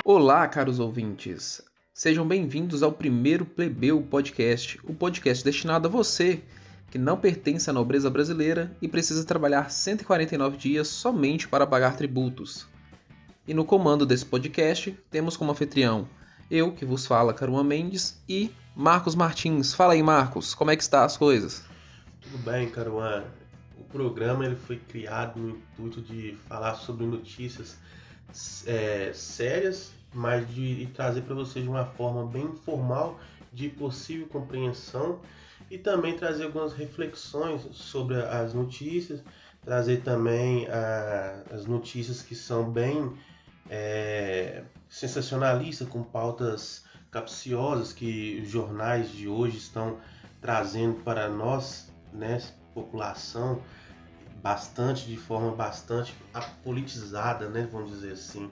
Olá, caros ouvintes. Sejam bem-vindos ao primeiro Plebeu Podcast, o podcast destinado a você que não pertence à nobreza brasileira e precisa trabalhar 149 dias somente para pagar tributos. E no comando desse podcast temos como anfitrião eu, que vos fala, Caruana Mendes, e Marcos Martins. Fala aí, Marcos, como é que está as coisas? Tudo bem, Caruana? O programa ele foi criado no intuito de falar sobre notícias sérias, mas de trazer para vocês de uma forma bem informal, de possível compreensão, e também trazer algumas reflexões sobre as notícias, trazer também as notícias que são bem sensacionalistas, com pautas capciosas que os jornais de hoje estão trazendo para nós, né, população, de forma bastante apolitizada, né, vamos dizer assim.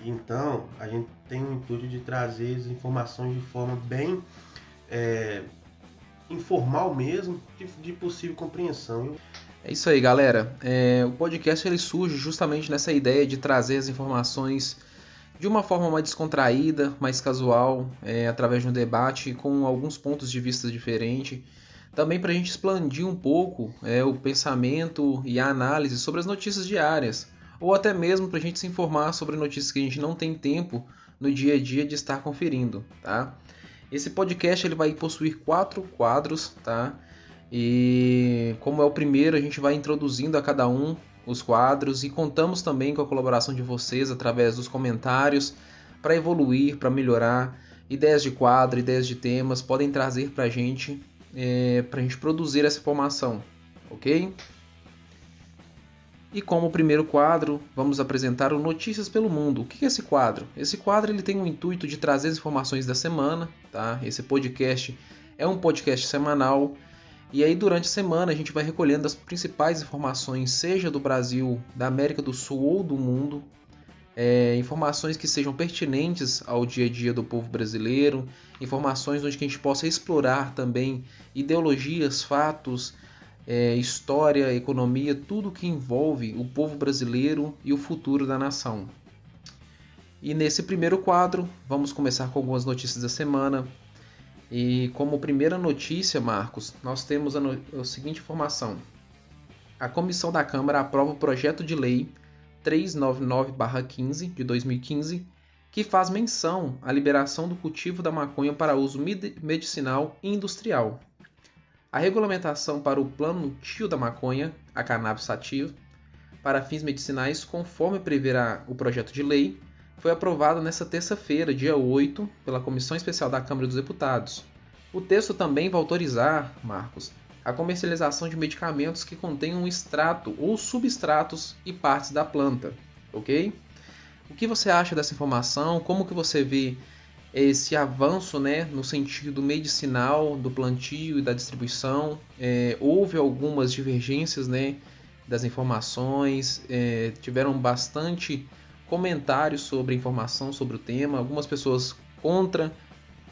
Então, a gente tem o intuito de trazer as informações de forma bem informal mesmo, de possível compreensão. É isso aí, galera. O podcast ele surge justamente nessa ideia de trazer as informações de uma forma mais descontraída, mais casual, através de um debate com alguns pontos de vista diferentes. Também para a gente expandir um pouco o pensamento e a análise sobre as notícias diárias, ou até mesmo para a gente se informar sobre notícias que a gente não tem tempo no dia a dia de estar conferindo, tá? Esse podcast ele vai possuir 4 quadros, tá? E como é o primeiro, a gente vai introduzindo a cada um os quadros e contamos também com a colaboração de vocês através dos comentários para evoluir, para melhorar. Ideias de quadro, ideias de temas podem trazer para a gente produzir essa informação, ok? E como primeiro quadro, vamos apresentar o Notícias pelo Mundo. O que é esse quadro? Esse quadro ele tem o intuito de trazer as informações da semana, tá? Esse podcast é um podcast semanal e aí durante a semana a gente vai recolhendo as principais informações, seja do Brasil, da América do Sul ou do mundo, informações que sejam pertinentes ao dia a dia do povo brasileiro, informações onde que a gente possa explorar também ideologias, fatos, história, economia, tudo que envolve o povo brasileiro e o futuro da nação. E nesse primeiro quadro, vamos começar com algumas notícias da semana. E como primeira notícia, Marcos, nós temos a seguinte informação. A Comissão da Câmara aprova o projeto de lei 399/15 de 2015, que faz menção à liberação do cultivo da maconha para uso medicinal e industrial. A regulamentação para o plantio da maconha, a cannabis sativa, para fins medicinais, conforme preverá o projeto de lei, foi aprovada nesta terça-feira, dia 8, pela Comissão Especial da Câmara dos Deputados. O texto também vai autorizar, Marcos, a comercialização de medicamentos que contenham extrato ou substratos e partes da planta, ok? O que você acha dessa informação? Como que você vê esse avanço, né, no sentido medicinal do plantio e da distribuição? Houve algumas divergências, né, das informações, tiveram bastante comentários sobre a informação sobre o tema, algumas pessoas contra,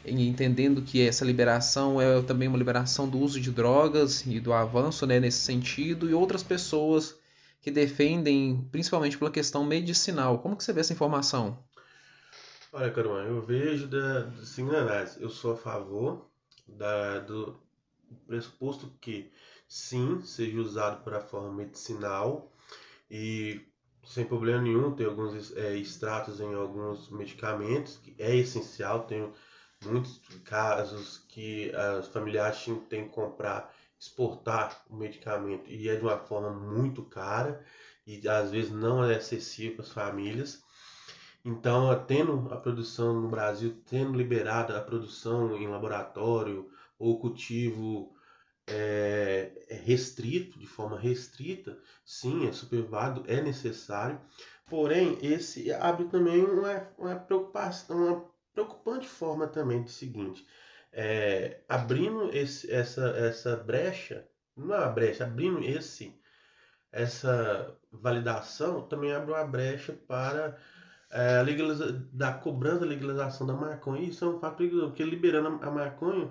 entendendo que essa liberação é também uma liberação do uso de drogas e do avanço, né, nesse sentido, e outras pessoas que defendem principalmente pela questão medicinal. Como que você vê essa informação? Olha, Caruana, eu vejo assim, análise. Eu sou a favor do pressuposto que sim, seja usado para forma medicinal e sem problema nenhum. Tem alguns extratos em alguns medicamentos que é essencial. Tem muitos casos que os familiares têm que comprar, exportar o medicamento e é de uma forma muito cara e às vezes não é acessível para as famílias. Então, tendo a produção no Brasil, tendo liberada a produção em laboratório ou cultivo restrito, de forma restrita, sim, é super válido, é necessário. Porém, esse abre também uma preocupação, uma preocupante forma também do seguinte, abrindo essa brecha, não é uma brecha, abrindo essa validação, também abre uma brecha para da cobrança da legalização da maconha. Isso é um fato perigoso, porque liberando a maconha,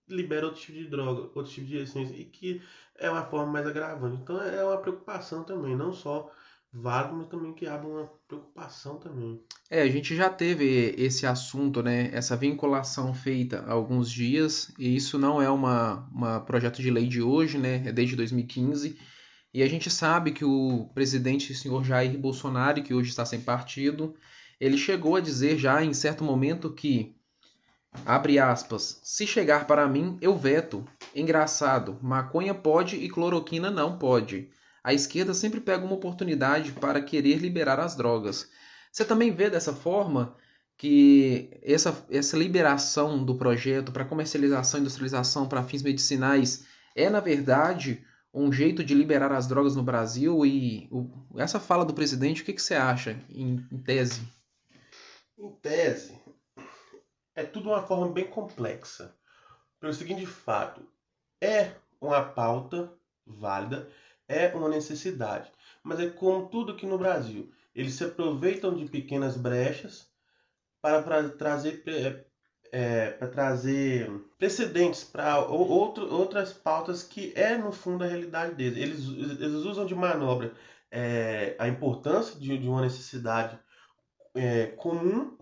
libera outro tipo de droga, outro tipo de essência, e que é uma forma mais agravante. Então é uma preocupação também, não só válido, mas também que abre uma preocupação também. A gente já teve esse assunto, né? Essa vinculação feita há alguns dias, e isso não é uma projeto de lei de hoje, né? É desde 2015. E a gente sabe que o presidente, o senhor Jair Bolsonaro, que hoje está sem partido, ele chegou a dizer já em certo momento que, abre aspas, se chegar para mim, eu veto. Engraçado, maconha pode e cloroquina não pode. A esquerda sempre pega uma oportunidade para querer liberar as drogas. Você também vê dessa forma que essa liberação do projeto para comercialização e industrialização para fins medicinais é, na verdade, um jeito de liberar as drogas no Brasil? E essa fala do presidente, o que você acha, em tese? Em tese, é tudo uma forma bem complexa. Pelo seguinte fato, é uma pauta válida, é uma necessidade. Mas é como tudo aqui no Brasil. Eles se aproveitam de pequenas brechas para trazer, para trazer precedentes para outras pautas que é, no fundo, a realidade deles. Eles usam de manobra a importância de uma necessidade comum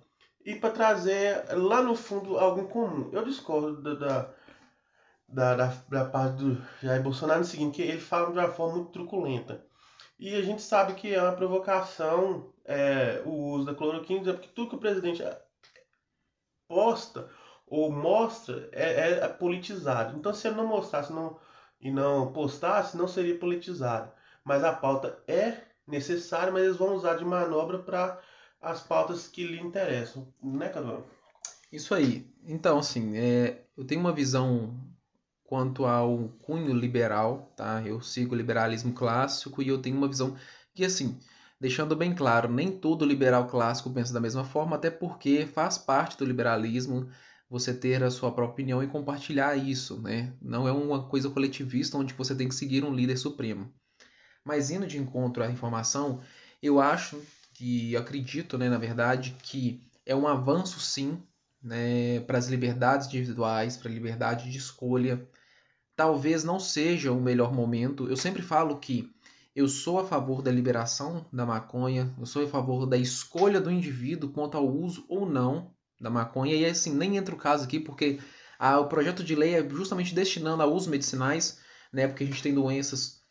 e para trazer lá no fundo algo comum. Eu discordo da parte do Jair Bolsonaro no seguinte, que ele fala de uma forma muito truculenta. E a gente sabe que é uma provocação o uso da cloroquina, porque tudo que o presidente posta ou mostra é politizado. Então, se ele não mostrasse e não postasse, não seria politizado. Mas a pauta é necessária, mas eles vão usar de manobra para as pautas que lhe interessam. Né, Carol? Isso aí. Então, assim, eu tenho uma visão quanto ao cunho liberal, tá? Eu sigo o liberalismo clássico e eu tenho uma visão que, assim, deixando bem claro, nem todo liberal clássico pensa da mesma forma, até porque faz parte do liberalismo você ter a sua própria opinião e compartilhar isso, né? Não é uma coisa coletivista onde você tem que seguir um líder supremo. Mas indo de encontro à informação, eu acho que acredito, né, na verdade, que é um avanço sim, né, para as liberdades individuais, para a liberdade de escolha. Talvez não seja o melhor momento. Eu sempre falo que eu sou a favor da liberação da maconha, eu sou a favor da escolha do indivíduo quanto ao uso ou não da maconha. E assim, nem entra o caso aqui porque o projeto de lei é justamente destinando a usos medicinais, né, porque a gente tem doenças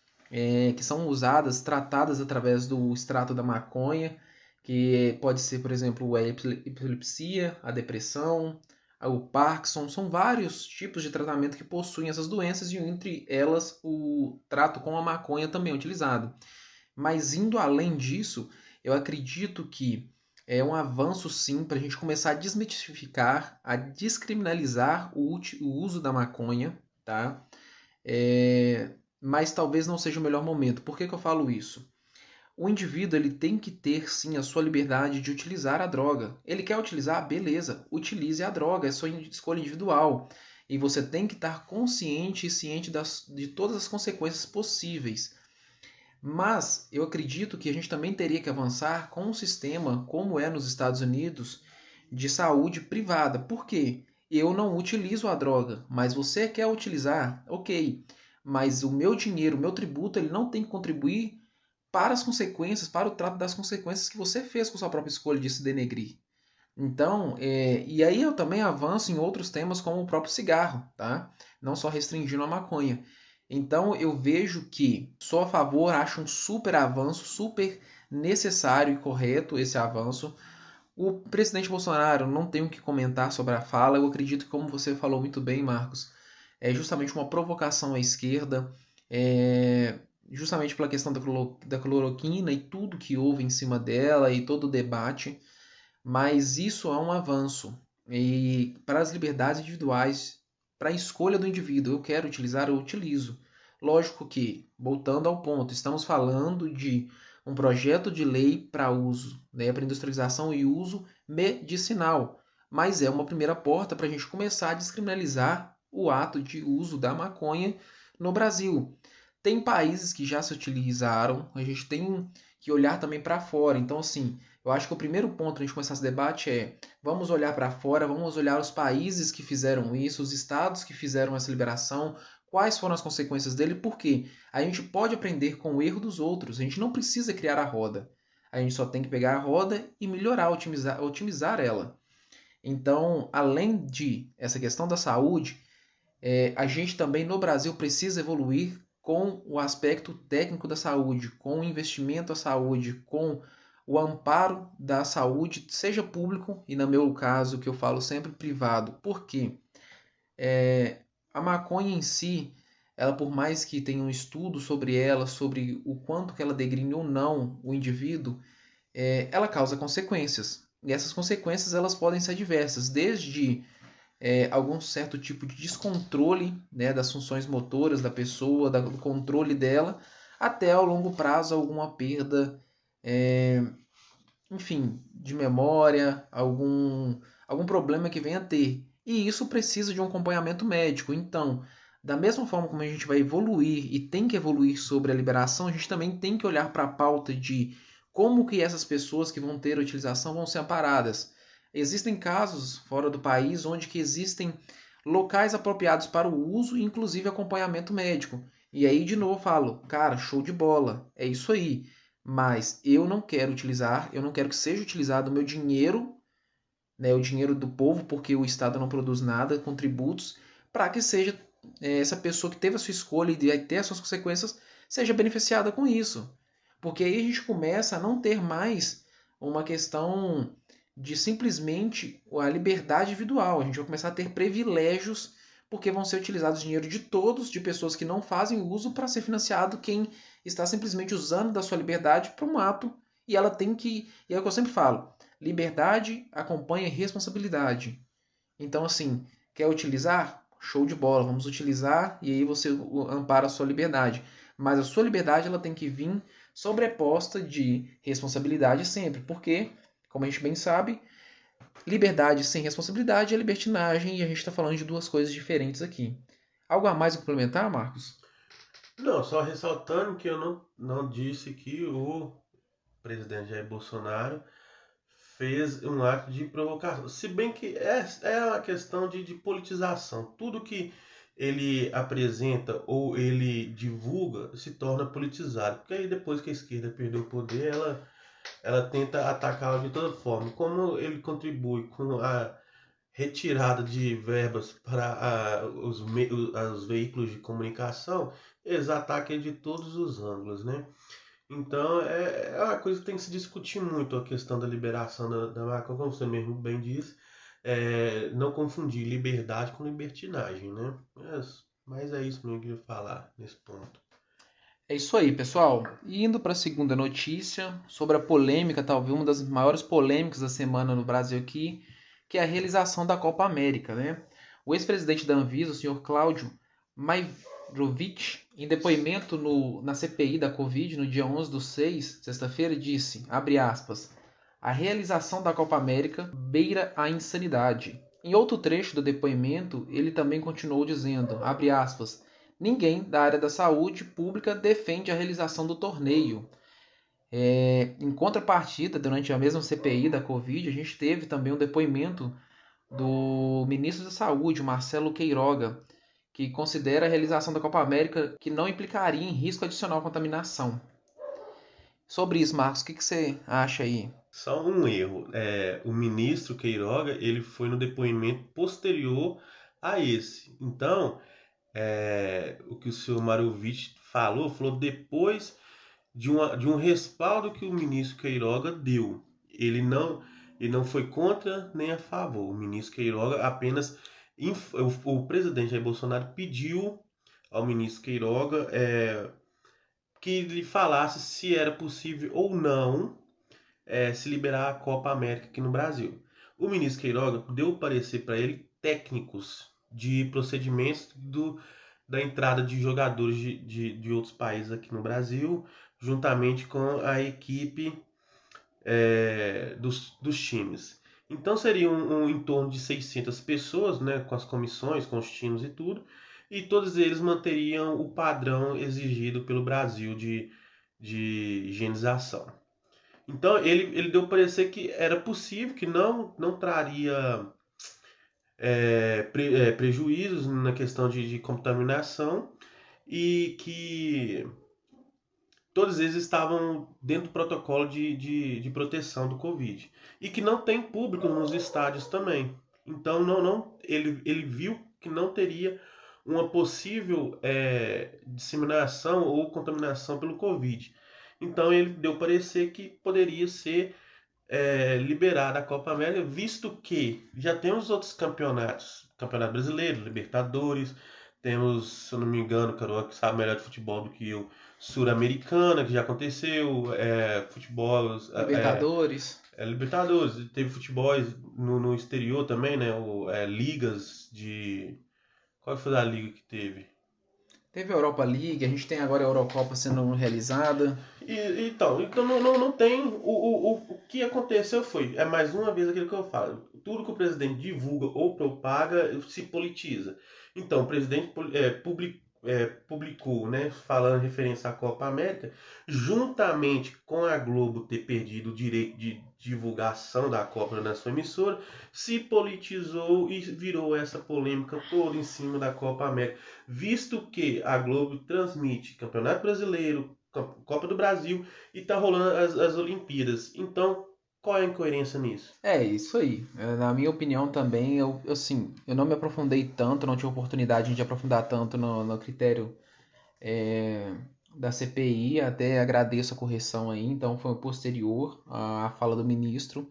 que são usadas, tratadas através do extrato da maconha, que pode ser, por exemplo, a epilepsia, a depressão, o Parkinson, são vários tipos de tratamento que possuem essas doenças e entre elas o trato com a maconha também é utilizado. Mas indo além disso, eu acredito que é um avanço sim para a gente começar a desmistificar, a descriminalizar o uso da maconha, tá? Mas talvez não seja o melhor momento. Por que eu falo isso? O indivíduo ele tem que ter sim a sua liberdade de utilizar a droga. Ele quer utilizar, beleza, utilize a droga, é sua escolha individual. E você tem que estar consciente e ciente de todas as consequências possíveis. Mas eu acredito que a gente também teria que avançar com um sistema, como é nos Estados Unidos, de saúde privada. Por quê? Eu não utilizo a droga, mas você quer utilizar? Ok. Mas o meu dinheiro, o meu tributo, ele não tem que contribuir para as consequências, para o trato das consequências que você fez com sua própria escolha de se denegrir. Então, e aí eu também avanço em outros temas como o próprio cigarro, tá? Não só restringindo a maconha. Então eu vejo que sou a favor, acho um super avanço, super necessário e correto esse avanço. O presidente Bolsonaro, não tenho o que comentar sobre a fala, eu acredito que, como você falou muito bem, Marcos, é justamente uma provocação à esquerda, justamente pela questão da cloroquina e tudo que houve em cima dela e todo o debate, mas isso é um avanço. E para as liberdades individuais, para a escolha do indivíduo, eu quero utilizar, eu utilizo. Lógico que, voltando ao ponto, estamos falando de um projeto de lei para uso, né, para industrialização e uso medicinal, mas é uma primeira porta para a gente começar a descriminalizar o ato de uso da maconha no Brasil. Tem países que já se utilizaram, a gente tem que olhar também para fora. Então, assim, eu acho que o primeiro ponto para a gente começar esse debate é vamos olhar para fora, vamos olhar os países que fizeram isso, os estados que fizeram essa liberação, quais foram as consequências dele, porque a gente pode aprender com o erro dos outros, a gente não precisa criar a roda. A gente só tem que pegar a roda e melhorar, otimizar ela. Então, além de essa questão da saúde, a gente também no Brasil precisa evoluir com o aspecto técnico da saúde, com o investimento à saúde, com o amparo da saúde, seja público e, no meu caso, que eu falo sempre privado. Por quê? A maconha em si, ela por mais que tenha um estudo sobre ela, sobre o quanto que ela degrine ou não o indivíduo, ela causa consequências. E essas consequências elas podem ser diversas, desde algum certo tipo de descontrole, né, das funções motoras da pessoa, do controle dela, até ao longo prazo alguma perda, enfim, de memória, algum problema que venha a ter. E isso precisa de um acompanhamento médico. Então, da mesma forma como a gente vai evoluir e tem que evoluir sobre a liberação, a gente também tem que olhar para a pauta de como que essas pessoas que vão ter a utilização vão ser amparadas. Existem casos fora do país onde que existem locais apropriados para o uso, inclusive acompanhamento médico. E aí, de novo, eu falo, cara, show de bola, é isso aí. Mas eu não quero utilizar, eu não quero que seja utilizado o meu dinheiro, né, o dinheiro do povo, porque o Estado não produz nada com tributos, para que seja essa pessoa que teve a sua escolha e vai ter as suas consequências, seja beneficiada com isso. Porque aí a gente começa a não ter mais uma questão de simplesmente a liberdade individual. A gente vai começar a ter privilégios porque vão ser utilizados dinheiro de todos, de pessoas que não fazem uso, para ser financiado quem está simplesmente usando da sua liberdade para um ato. E ela tem que. E é o que eu sempre falo: liberdade acompanha responsabilidade. Então, assim, quer utilizar? Show de bola, vamos utilizar e aí você ampara a sua liberdade. Mas a sua liberdade ela tem que vir sobreposta de responsabilidade sempre, porque, como a gente bem sabe, liberdade sem responsabilidade é libertinagem e a gente está falando de duas coisas diferentes aqui. Algo a mais a complementar, Marcos? Não, só ressaltando que eu não disse que o presidente Jair Bolsonaro fez um ato de provocação. Se bem que é uma questão de politização. Tudo que ele apresenta ou ele divulga se torna politizado. Porque aí depois que a esquerda perdeu o poder, ela tenta atacá-lo de toda forma. Como ele contribui com a retirada de verbas para os veículos de comunicação, eles atacam de todos os ângulos, né? Então é uma coisa que tem que se discutir muito a questão da liberação da maconha, como você mesmo bem disse, não confundir liberdade com libertinagem, né? Mas é isso mesmo que eu ia falar nesse ponto. É isso aí, pessoal. E indo para a segunda notícia, sobre a polêmica, talvez uma das maiores polêmicas da semana no Brasil aqui, que é a realização da Copa América, né? O ex-presidente da Anvisa, o senhor Cláudio Maivrovic, em depoimento na CPI da Covid, no dia 11/6, sexta-feira, disse, abre aspas, a realização da Copa América beira a insanidade. Em outro trecho do depoimento, ele também continuou dizendo, abre aspas, ninguém da área da saúde pública defende a realização do torneio. Em contrapartida, durante a mesma CPI da Covid, a gente teve também um depoimento do ministro da Saúde, Marcelo Queiroga, que considera a realização da Copa América que não implicaria em risco adicional de contaminação. Sobre isso, Marcos, o que você acha aí? Só um erro. O ministro Queiroga ele foi no depoimento posterior a esse. Então, o que o senhor Marovic falou depois de um respaldo que o ministro Queiroga deu. Ele não foi contra nem a favor. O ministro Queiroga apenas. O presidente Jair Bolsonaro pediu ao ministro Queiroga que lhe falasse se era possível ou não se liberar a Copa América aqui no Brasil. O ministro Queiroga deu parecer para ele técnicos de procedimentos da entrada de jogadores de outros países aqui no Brasil, juntamente com a equipe dos times. Então seriam em torno de 600 pessoas, né, com as comissões, com os times e tudo, e todos eles manteriam o padrão exigido pelo Brasil de higienização. Então ele deu a parecer que era possível, que não traria prejuízos na questão de contaminação e que todos eles estavam dentro do protocolo de proteção do Covid. E que não tem público nos estádios também. Então ele viu que não teria uma possível disseminação ou contaminação pelo Covid. Então ele deu parecer que poderia ser liberada a Copa América, visto que já temos outros campeonatos, Campeonato Brasileiro, Libertadores, temos, se eu não me engano, Carol, que sabe melhor de futebol do que eu, Sul-Americana, que já aconteceu, futebol, Libertadores. Libertadores, teve futebol no exterior também, né? Ligas de. Qual foi a liga que teve? Teve a Europa League, a gente tem agora a Eurocopa sendo realizada. Então não tem. O que aconteceu foi, é mais uma vez aquilo que eu falo. Tudo que o presidente divulga ou propaga se politiza. Então, o presidente publicou, né, falando em referência à Copa América, juntamente com a Globo ter perdido o direito de divulgação da Copa na sua emissora, se politizou e virou essa polêmica toda em cima da Copa América, visto que a Globo transmite Campeonato Brasileiro, Copa do Brasil e tá rolando as Olimpíadas. Então, qual é a incoerência nisso? É isso aí. Na minha opinião também, assim, eu não me aprofundei tanto, não tive oportunidade de aprofundar tanto no critério da CPI, até agradeço a correção aí, então foi posterior à fala do ministro.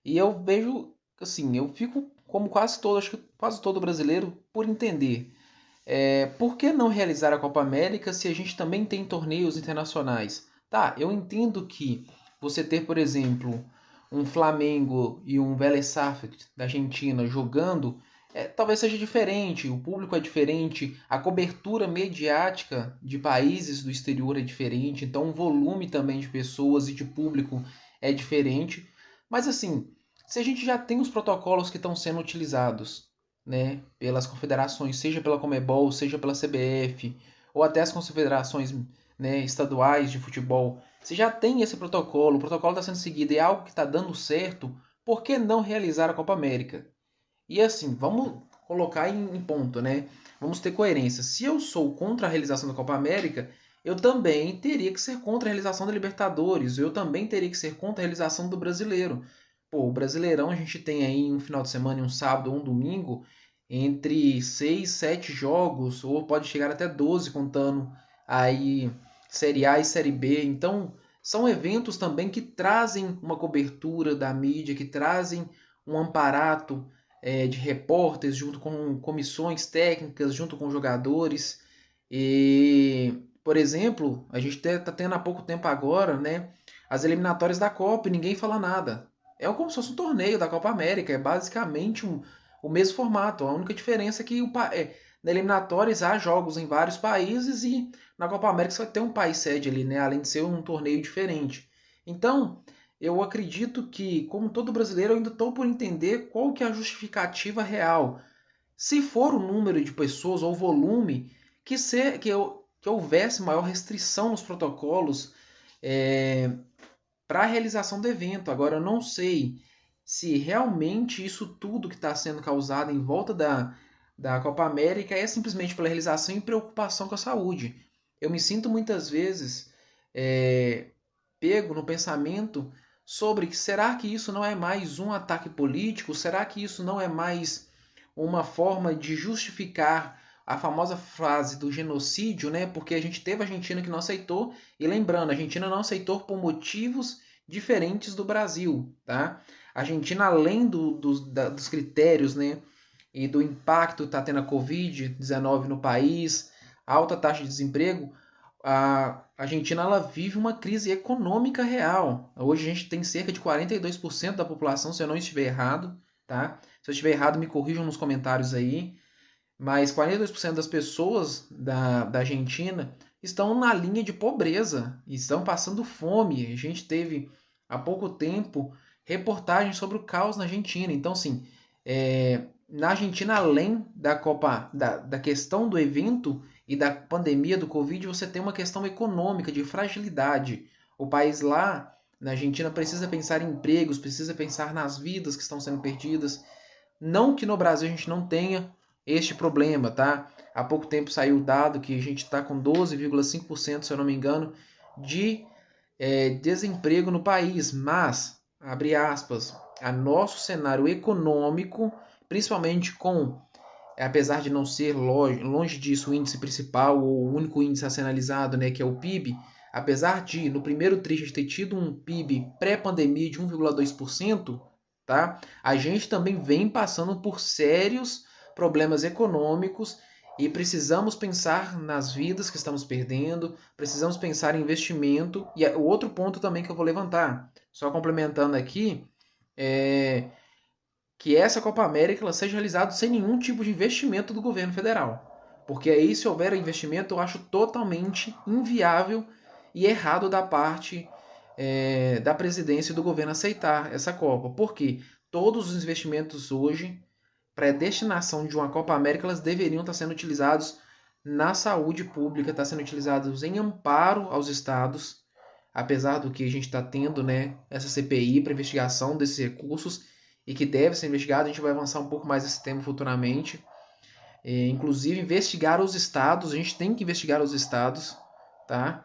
E eu vejo, assim, eu fico como quase todo, acho que quase todo brasileiro, por entender. Por que não realizar a Copa América se a gente também tem torneios internacionais? Tá, eu entendo que você ter, por exemplo, um Flamengo e um Vélez Sarsfield da Argentina jogando, talvez seja diferente, o público é diferente, a cobertura mediática de países do exterior é diferente, então o volume também de pessoas e de público é diferente. Mas assim, se a gente já tem os protocolos que estão sendo utilizados, né, pelas confederações, seja pela Comebol, seja pela CBF, ou até as confederações, né, estaduais de futebol, se já tem esse protocolo, o protocolo está sendo seguido e é algo que está dando certo, por que não realizar a Copa América? E assim, vamos colocar em ponto, né? Vamos ter coerência. Se eu sou contra a realização da Copa América, eu também teria que ser contra a realização da Libertadores, eu também teria que ser contra a realização do Brasileiro. Pô, o Brasileirão a gente tem aí um final de semana, um sábado ou um domingo, entre 6, 7 jogos, ou pode chegar até 12 contando aí Série A e Série B. Então, são eventos também que trazem uma cobertura da mídia, que trazem um amparato de repórteres junto com comissões técnicas, junto com jogadores. E, por exemplo, a gente está tendo há pouco tempo agora, né, as eliminatórias da Copa e ninguém fala nada. É como se fosse um torneio da Copa América, é basicamente o mesmo formato. A única diferença é que na eliminatórias há jogos em vários países e na Copa América você vai ter um país sede ali, né, além de ser um torneio diferente. Então, eu acredito que, como todo brasileiro, eu ainda estou por entender qual que é a justificativa real. Se for o número de pessoas ou volume, que houvesse maior restrição nos protocolos para a realização do evento. Agora, eu não sei se realmente isso tudo que está sendo causado em volta da Copa América é simplesmente pela realização e preocupação com a saúde. Eu me sinto muitas vezes pego no pensamento sobre será que isso não é mais um ataque político? Será que isso não é mais uma forma de justificar a famosa frase do genocídio, né? Porque a gente teve a Argentina que não aceitou, e lembrando, a Argentina não aceitou por motivos diferentes do Brasil, tá? A Argentina, além dos critérios, né, e do impacto que está tendo a Covid-19 no país, alta taxa de desemprego, a Argentina ela vive uma crise econômica real. Hoje a gente tem cerca de 42% da população, se eu não estiver errado, tá? Se eu estiver errado, me corrijam nos comentários aí. Mas 42% das pessoas da Argentina estão na linha de pobreza, estão passando fome. A gente teve há pouco tempo reportagens sobre o caos na Argentina. Então, assim, na Argentina, além da Copa, da questão do evento e da pandemia do Covid, você tem uma questão econômica de fragilidade. O país lá, na Argentina, precisa pensar em empregos, precisa pensar nas vidas que estão sendo perdidas. Não que no Brasil a gente não tenha este problema, tá? Há pouco tempo saiu o dado que a gente está com 12,5%, se eu não me engano, de desemprego no país, mas, abre aspas, a nosso cenário econômico, principalmente com, apesar de não ser longe disso o índice principal ou o único índice a ser analisado, né, que é o PIB, apesar de no primeiro trimestre ter tido um PIB pré-pandemia de 1,2%, tá? A gente também vem passando por sérios problemas econômicos e precisamos pensar nas vidas que estamos perdendo, precisamos pensar em investimento. E o outro ponto também que eu vou levantar, só complementando aqui, é que essa Copa América ela seja realizada sem nenhum tipo de investimento do governo federal. Porque aí, se houver investimento, eu acho totalmente inviável e errado da parte da presidência e do governo aceitar essa Copa. Porque todos os investimentos hoje, para a destinação de uma Copa América, elas deveriam estar sendo utilizados na saúde pública, estar sendo utilizados em amparo aos estados, apesar do que a gente está tendo, né, essa CPI para investigação desses recursos e que deve ser investigado. A gente vai avançar um pouco mais esse tema futuramente. Inclusive, investigar os estados, a gente tem que investigar os estados, tá?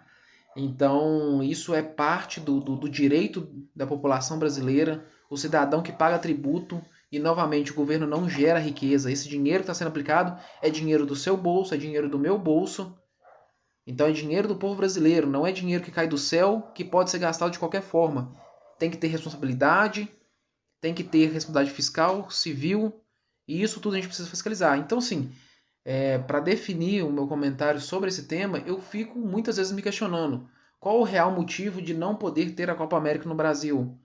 Então, isso é parte do direito da população brasileira, o cidadão que paga tributo e, novamente, o governo não gera riqueza. Esse dinheiro que está sendo aplicado é dinheiro do seu bolso, é dinheiro do meu bolso. Então, é dinheiro do povo brasileiro, não é dinheiro que cai do céu, que pode ser gastado de qualquer forma. Tem que ter responsabilidade, tem que ter responsabilidade fiscal, civil, e isso tudo a gente precisa fiscalizar. Então, sim, para definir o meu comentário sobre esse tema, eu fico muitas vezes me questionando qual o real motivo de não poder ter a Copa América no Brasil?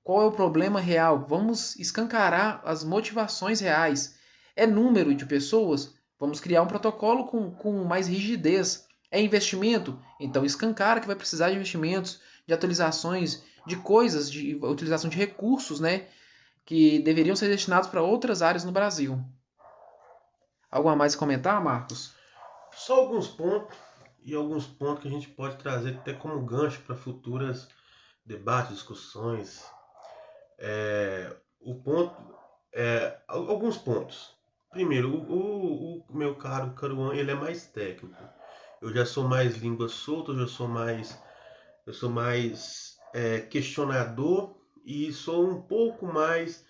Qual é o problema real? Vamos escancarar as motivações reais. É número de pessoas? Vamos criar um protocolo com mais rigidez. É investimento? Então escancara que vai precisar de investimentos, de atualizações, de coisas, de utilização de recursos, né, que deveriam ser destinados para outras áreas no Brasil. Algo a mais a comentar, Marcos? Só alguns pontos e alguns pontos que a gente pode trazer até como gancho para futuras debates, discussões. O ponto alguns pontos. Primeiro, o meu caro Caruan, ele é mais técnico. Eu já sou mais língua solta, eu sou mais questionador e sou um pouco mais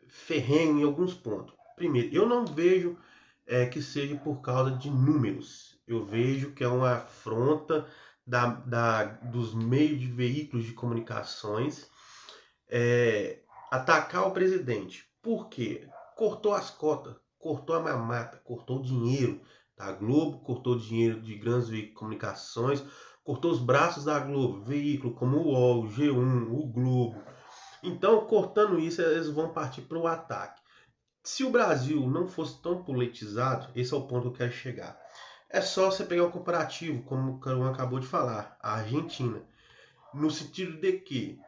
ferrenho em alguns pontos. Primeiro, eu não vejo que seja por causa de números. Eu vejo que é uma afronta dos meios de veículos de comunicações atacar o presidente. Por quê? Cortou as cotas, cortou a mamata, cortou o dinheiro da Globo, cortou o dinheiro de grandes veículos de comunicações, cortou os braços da Globo, veículo como o UOL, o G1, o Globo. Então, cortando isso, eles vão partir para o ataque. Se o Brasil não fosse tão politizado, esse é o ponto que eu quero chegar. É só você pegar um comparativo, como o Caruan acabou de falar, a Argentina, no sentido de que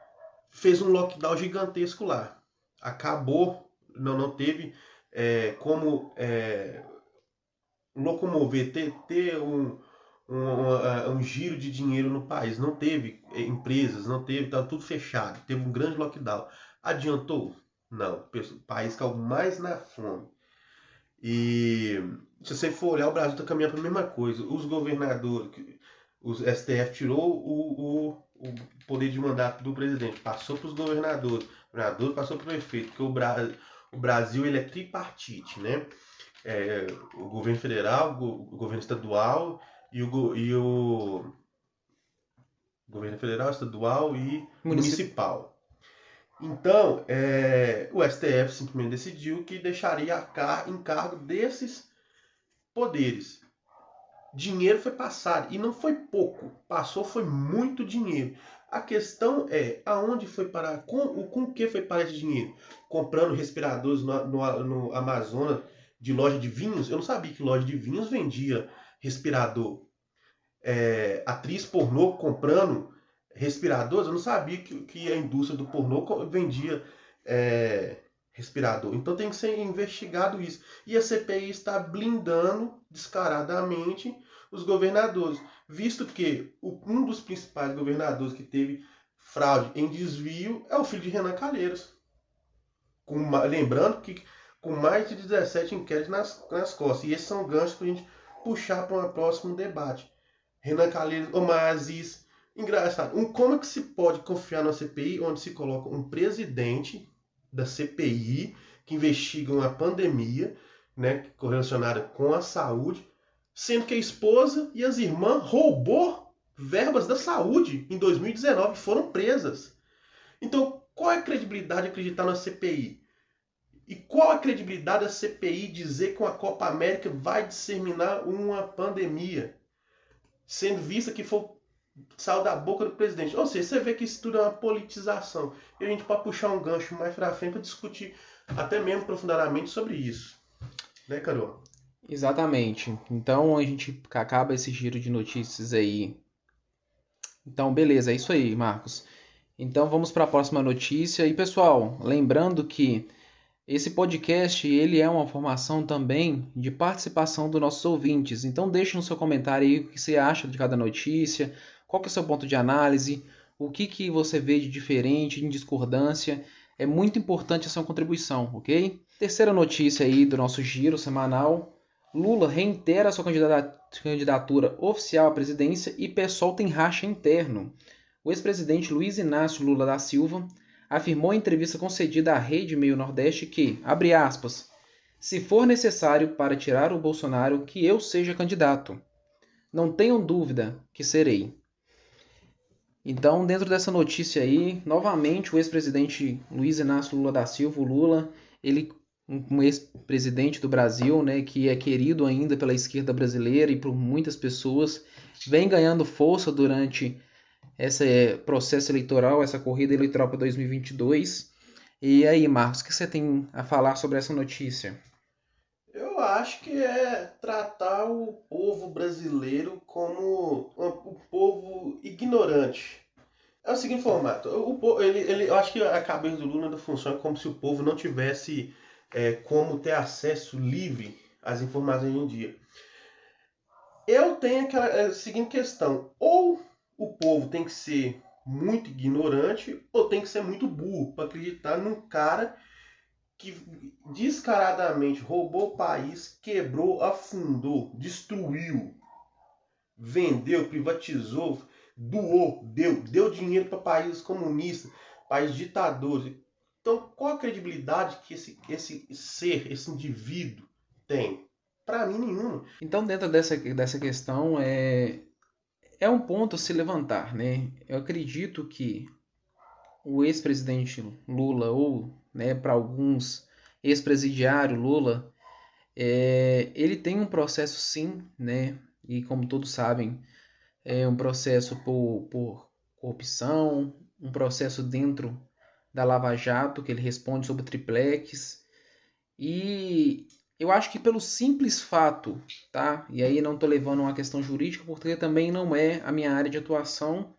fez um lockdown gigantesco lá. Acabou, não teve como locomover, ter um giro de dinheiro no país. Não teve empresas, não teve, estava tudo fechado. Teve um grande lockdown. Adiantou? Não. O país caiu mais na fome. E se você for olhar, o Brasil está caminhando para a mesma coisa. Os governadores, os STF tirou o poder de mandato do presidente, passou para os governadores, o governador passou para o prefeito, porque o Brasil ele é tripartite, né? O governo federal, o governo estadual e o governo federal, estadual e municipal. Então, o STF simplesmente decidiu que deixaria encargo desses poderes. Dinheiro foi passado e não foi pouco, passou foi muito dinheiro. A questão é aonde foi parar, com que foi parar esse dinheiro? Comprando respiradores no Amazonas de loja de vinhos? Eu não sabia que loja de vinhos vendia respirador. Atriz pornô comprando respiradores? Eu não sabia que a indústria do pornô vendia respirador. Então tem que ser investigado isso. E a CPI está blindando descaradamente os governadores, visto que um dos principais governadores que teve fraude em desvio é o filho de Renan Calheiros. Lembrando que com mais de 17 inquéritos nas costas. E esses são ganchos para a gente puxar para um próximo debate. Renan Calheiros, Omar Aziz. Engraçado. Como é que se pode confiar na CPI onde se coloca um presidente da CPI que investiga uma pandemia, né, correlacionada com a saúde, sendo que a esposa e as irmãs roubou verbas da saúde em 2019 e foram presas. Então, qual é a credibilidade de acreditar na CPI? E qual a credibilidade da CPI dizer que uma Copa América vai disseminar uma pandemia, sendo vista que saiu da boca do presidente? Ou seja, você vê que isso tudo é uma politização. E a gente pode puxar um gancho mais pra frente para discutir até mesmo profundamente sobre isso. Né, Carol? Exatamente. Então a gente acaba esse giro de notícias aí. Então, beleza, é isso aí, Marcos. Então vamos para a próxima notícia. E pessoal, lembrando que esse podcast ele é uma formação também de participação dos nossos ouvintes. Então deixe no seu comentário aí o que você acha de cada notícia, qual que é o seu ponto de análise, o que você vê de diferente, de discordância. É muito importante essa contribuição, ok? Terceira notícia aí do nosso giro semanal. Lula reitera sua candidatura oficial à presidência e PSOL tem racha interno. O ex-presidente Luiz Inácio Lula da Silva afirmou em entrevista concedida à Rede Meio Nordeste que, abre aspas, se for necessário para tirar o Bolsonaro, que eu seja candidato. Não tenham dúvida que serei. Então, dentro dessa notícia aí, novamente o ex-presidente Luiz Inácio Lula da Silva, o Lula, ele um ex-presidente do Brasil, né, que é querido ainda pela esquerda brasileira e por muitas pessoas, vem ganhando força durante esse processo eleitoral, essa corrida eleitoral para 2022. E aí, Marcos, o que você tem a falar sobre essa notícia? Eu acho que é tratar o povo brasileiro como um povo ignorante. É o seguinte formato. Eu acho que a cabeça do Lula ainda funciona como se o povo não tivesse como ter acesso livre às informações hoje em dia. Eu tenho aquela seguinte questão. Ou o povo tem que ser muito ignorante ou tem que ser muito burro para acreditar num cara que descaradamente roubou o país, quebrou, afundou, destruiu, vendeu, privatizou, doou, deu dinheiro para países comunistas, países ditadores. Então, qual a credibilidade que esse ser, esse indivíduo tem? Para mim, nenhuma. Então, dentro dessa questão, é um ponto a se levantar, né? Eu acredito que o ex-presidente Lula, ou né, para alguns, ex-presidiário Lula, ele tem um processo sim, né? E como todos sabem, é um processo por corrupção, um processo dentro da Lava Jato, que ele responde sobre triplex. E eu acho que pelo simples fato, tá? E aí não estou levando uma questão jurídica, porque também não é a minha área de atuação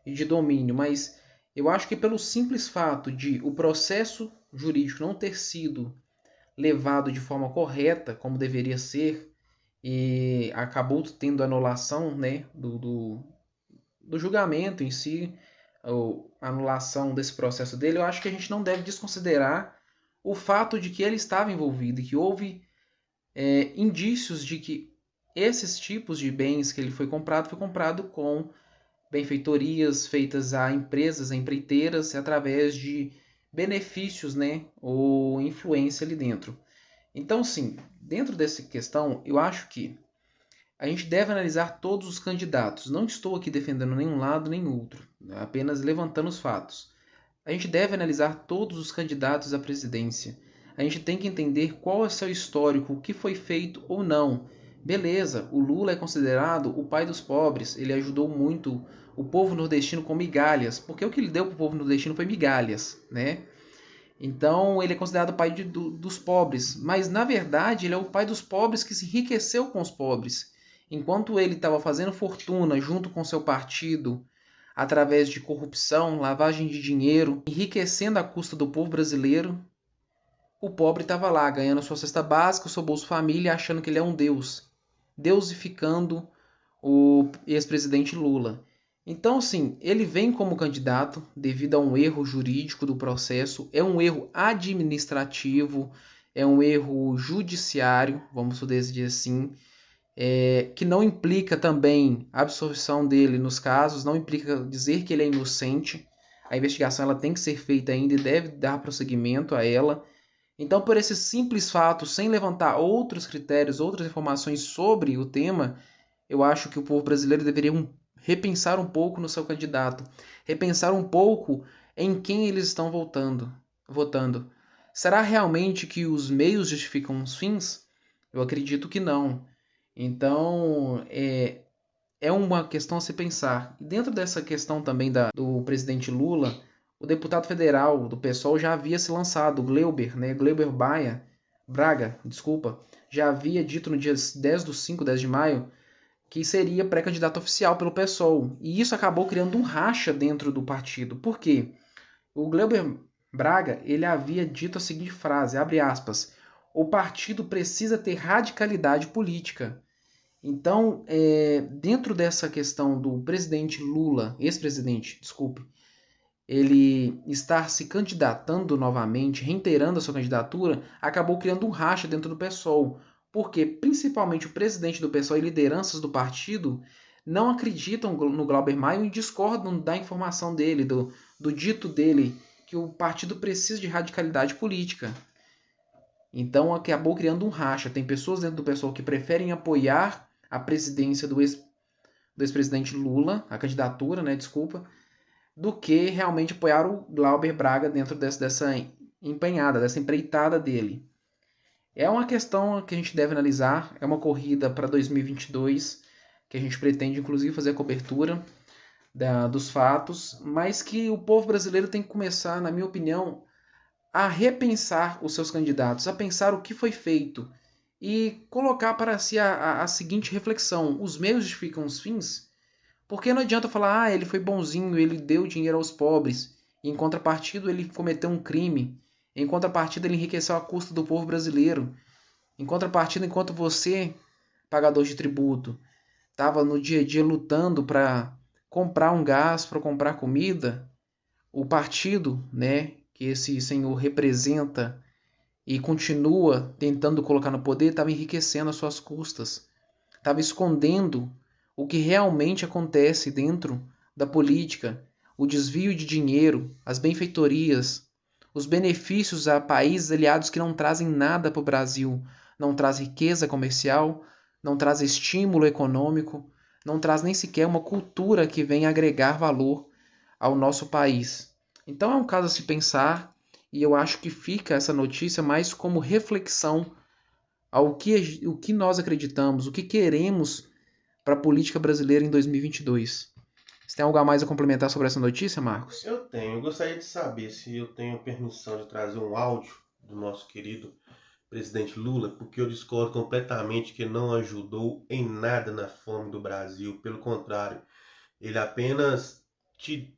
e de domínio, mas eu acho que pelo simples fato de o processo jurídico não ter sido levado de forma correta, como deveria ser, e acabou tendo anulação, né, do julgamento em si, ou anulação desse processo dele, eu acho que a gente não deve desconsiderar o fato de que ele estava envolvido e que houve indícios de que esses tipos de bens que ele foi comprado com benfeitorias feitas a empresas, a empreiteiras, através de benefícios, né, ou influência ali dentro. Então, sim, dentro dessa questão, eu acho que a gente deve analisar todos os candidatos. Não estou aqui defendendo nenhum lado nem outro, apenas levantando os fatos. A gente deve analisar todos os candidatos à presidência. A gente tem que entender qual é o seu histórico, o que foi feito ou não. Beleza, o Lula é considerado o pai dos pobres, ele ajudou muito o povo nordestino com migalhas, porque o que ele deu para o povo nordestino foi migalhas, né? Então ele é considerado o pai dos pobres, mas na verdade ele é o pai dos pobres que se enriqueceu com os pobres. Enquanto ele estava fazendo fortuna junto com seu partido, através de corrupção, lavagem de dinheiro, enriquecendo a custa do povo brasileiro, o pobre estava lá ganhando sua cesta básica, seu Bolsa Família, achando que ele é um deus, deusificando o ex-presidente Lula. Então, sim, ele vem como candidato devido a um erro jurídico do processo, é um erro administrativo, é um erro judiciário, vamos dizer assim, que não implica também a absolvição dele nos casos, não implica dizer que ele é inocente. A investigação ela tem que ser feita ainda e deve dar prosseguimento a ela. Então, por esse simples fato, sem levantar outros critérios, outras informações sobre o tema, eu acho que o povo brasileiro deveria repensar um pouco no seu candidato, repensar um pouco em quem eles estão votando. Será realmente que os meios justificam os fins? Eu acredito que não. Então, é uma questão a se pensar. E dentro dessa questão também do presidente Lula, o deputado federal do PSOL já havia se lançado, o Gleuber, né? Gleuber Braga, desculpa, já havia dito no dia 10 de maio, que seria pré-candidato oficial pelo PSOL. E isso acabou criando um racha dentro do partido. Por quê? O Gleuber Braga, ele havia dito a seguinte frase, abre aspas, o partido precisa ter radicalidade política. Então, dentro dessa questão do presidente Lula, ex-presidente, desculpe, ele estar se candidatando novamente, reiterando a sua candidatura, acabou criando um racha dentro do PSOL, porque principalmente o presidente do PSOL e lideranças do partido não acreditam no Glauber Maia e discordam da informação dele, do dito dele, que o partido precisa de radicalidade política. Então acabou criando um racha. Tem pessoas dentro do PSOL que preferem apoiar a presidência do ex-presidente Lula, a candidatura, né, desculpa, do que realmente apoiar o Glauber Braga dentro dessa empenhada, dessa empreitada dele. É uma questão que a gente deve analisar, é uma corrida para 2022, que a gente pretende inclusive fazer a cobertura dos fatos, mas que o povo brasileiro tem que começar, na minha opinião, a repensar os seus candidatos, a pensar o que foi feito e colocar para si a seguinte reflexão: os meios justificam os fins? Porque não adianta falar, ele foi bonzinho, ele deu dinheiro aos pobres, e em contrapartida ele cometeu um crime, em contrapartida ele enriqueceu a custa do povo brasileiro, em contrapartida, enquanto você, pagador de tributo, estava no dia a dia lutando para comprar um gás, para comprar comida, o partido, né, que esse senhor representa e continua tentando colocar no poder, estava enriquecendo às suas custas, estava escondendo o que realmente acontece dentro da política, o desvio de dinheiro, as benfeitorias, os benefícios a países aliados que não trazem nada para o Brasil, não traz riqueza comercial, não traz estímulo econômico, não traz nem sequer uma cultura que venha agregar valor ao nosso país. Então é um caso a se pensar e eu acho que fica essa notícia mais como reflexão ao o que nós acreditamos, o que queremos para a política brasileira em 2022. Você tem algo a mais a complementar sobre essa notícia, Marcos? Eu tenho. Eu gostaria de saber se eu tenho permissão de trazer um áudio do nosso querido presidente Lula, porque eu discordo completamente que ele não ajudou em nada na fome do Brasil. Pelo contrário, ele apenas te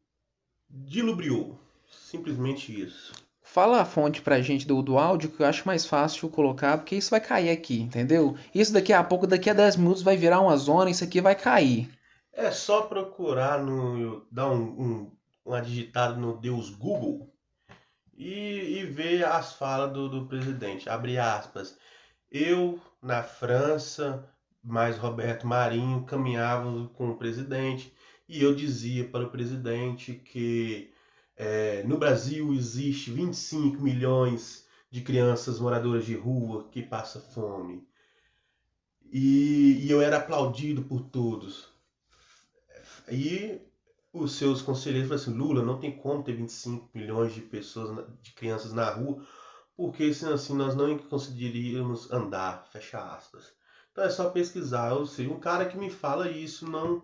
dilubriou. Simplesmente isso. Fala a fonte pra gente do áudio que eu acho mais fácil colocar, porque isso vai cair aqui, entendeu? Isso daqui a pouco, daqui a 10 minutos vai virar uma zona, isso aqui vai cair. É só procurar dar uma digitada no Deus Google e ver as falas do presidente. Abre aspas. Eu, na França, mais Roberto Marinho, caminhávamos com o presidente e eu dizia para o presidente que no Brasil existe 25 milhões de crianças moradoras de rua que passam fome. E eu era aplaudido por todos. E os seus conselheiros falaram assim, Lula, não tem como ter 25 milhões de pessoas, de crianças na rua, porque senão assim nós não conseguiríamos andar, fecha aspas. Então é só pesquisar, ou seja, um cara que me fala isso não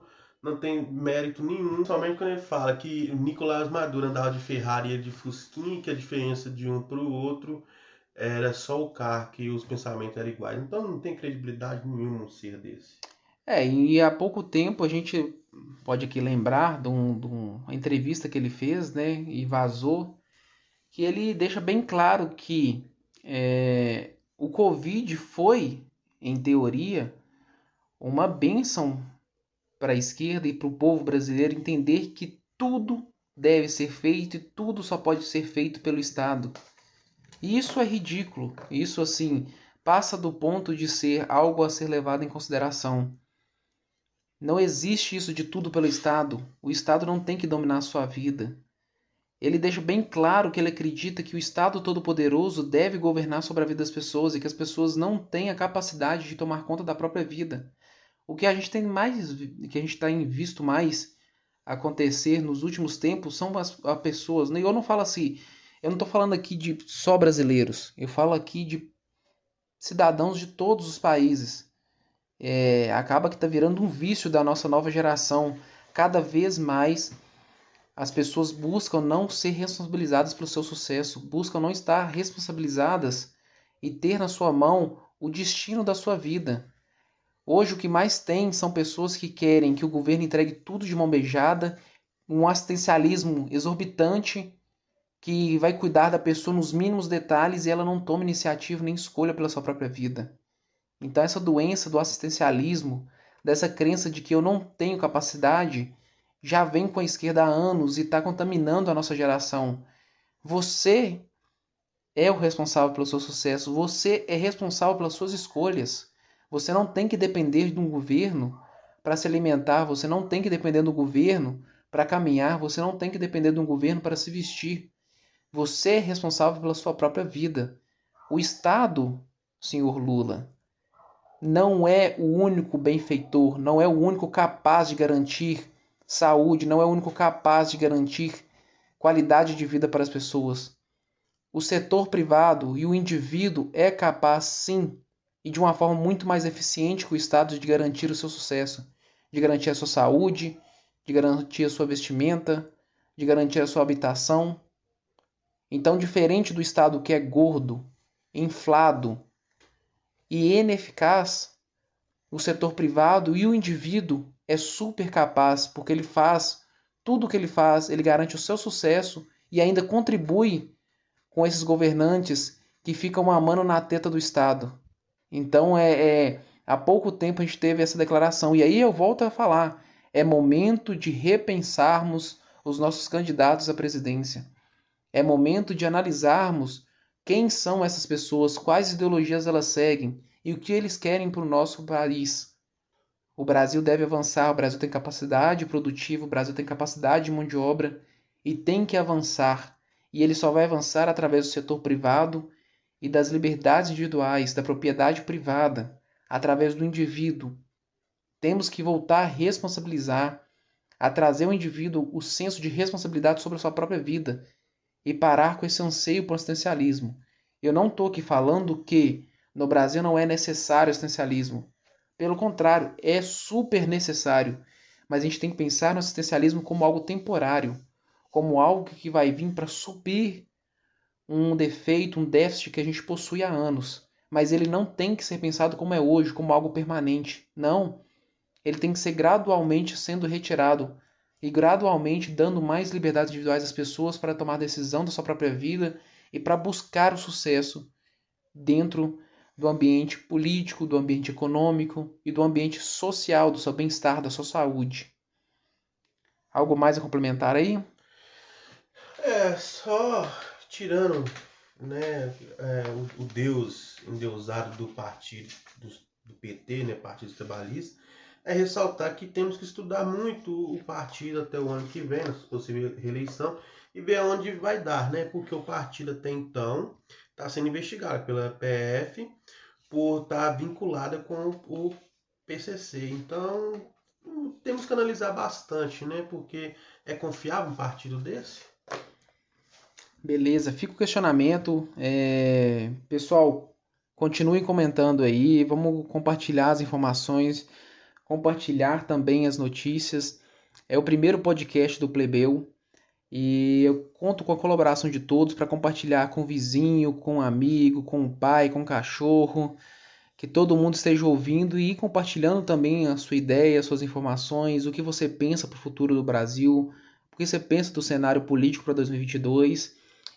tem mérito nenhum, somente quando ele fala que Nicolás Maduro andava de Ferrari e de Fusquinha, que a diferença de um para o outro era só o carro, que os pensamentos eram iguais. Então não tem credibilidade nenhuma um ser desse. E há pouco tempo a gente pode aqui lembrar de uma entrevista que ele fez, né, e vazou, que ele deixa bem claro que o Covid foi, em teoria, uma bênção para a esquerda e para o povo brasileiro entender que tudo deve ser feito e tudo só pode ser feito pelo Estado. E isso é ridículo. Isso, assim, passa do ponto de ser algo a ser levado em consideração. Não existe isso de tudo pelo Estado. O Estado não tem que dominar a sua vida. Ele deixa bem claro que ele acredita que o Estado Todo-Poderoso deve governar sobre a vida das pessoas e que as pessoas não têm a capacidade de tomar conta da própria vida. O que a gente tem visto mais acontecer nos últimos tempos são as pessoas. Eu não falo assim, eu não estou falando aqui de só brasileiros. Eu falo aqui de cidadãos de todos os países. Acaba que está virando um vício da nossa nova geração. Cada vez mais as pessoas buscam não ser responsabilizadas pelo seu sucesso, buscam não estar responsabilizadas e ter na sua mão o destino da sua vida. Hoje o que mais tem são pessoas que querem que o governo entregue tudo de mão beijada, um assistencialismo exorbitante que vai cuidar da pessoa nos mínimos detalhes e ela não toma iniciativa nem escolha pela sua própria vida. Então essa doença do assistencialismo, dessa crença de que eu não tenho capacidade, já vem com a esquerda há anos e está contaminando a nossa geração. Você é o responsável pelo seu sucesso, você é responsável pelas suas escolhas. Você não tem que depender de um governo para se alimentar, você não tem que depender do governo para caminhar, você não tem que depender de um governo para se vestir. Você é responsável pela sua própria vida. O Estado, senhor Lula, não é o único benfeitor, não é o único capaz de garantir saúde, não é o único capaz de garantir qualidade de vida para as pessoas. O setor privado e o indivíduo é capaz, sim, e de uma forma muito mais eficiente que o Estado, de garantir o seu sucesso, de garantir a sua saúde, de garantir a sua vestimenta, de garantir a sua habitação. Então, diferente do Estado que é gordo, inflado e ineficaz, o setor privado e o indivíduo é super capaz, porque ele faz tudo o que ele faz, ele garante o seu sucesso e ainda contribui com esses governantes que ficam mamando na teta do Estado. Então, há pouco tempo a gente teve essa declaração. E aí eu volto a falar, é momento de repensarmos os nossos candidatos à presidência. É momento de analisarmos quem são essas pessoas, quais ideologias elas seguem e o que eles querem para o nosso país. O Brasil deve avançar, o Brasil tem capacidade produtiva, o Brasil tem capacidade de mão de obra e tem que avançar. E ele só vai avançar através do setor privado e das liberdades individuais, da propriedade privada, através do indivíduo. Temos que voltar a responsabilizar, a trazer ao indivíduo o senso de responsabilidade sobre a sua própria vida e parar com esse anseio por assistencialismo. Eu não estou aqui falando que no Brasil não é necessário assistencialismo. Pelo contrário, é super necessário. Mas a gente tem que pensar no assistencialismo como algo temporário, como algo que vai vir para suprir um defeito, um déficit que a gente possui há anos. Mas ele não tem que ser pensado como é hoje, como algo permanente. Não. Ele tem que ser gradualmente sendo retirado e gradualmente dando mais liberdades individuais às pessoas para tomar decisão da sua própria vida e para buscar o sucesso dentro do ambiente político, do ambiente econômico e do ambiente social, do seu bem-estar, da sua saúde. Algo mais a complementar aí? Só tirando, né, o Deus endeusado do partido do PT, né, Partido Trabalhista, ressaltar que temos que estudar muito o partido até o ano que vem, na possível reeleição, e ver aonde vai dar, né? Porque o partido até então está sendo investigado pela PF por estar vinculada com o PCC. Então, temos que analisar bastante, né? Porque é confiável um partido desse? Beleza, fica o questionamento. Pessoal, continuem comentando aí, vamos compartilhar as informações, compartilhar também as notícias. É o primeiro podcast do Plebeu e eu conto com a colaboração de todos para compartilhar com o vizinho, com o amigo, com o pai, com o cachorro, que todo mundo esteja ouvindo e compartilhando também a sua ideia, as suas informações, o que você pensa para o futuro do Brasil, o que você pensa do cenário político para 2022.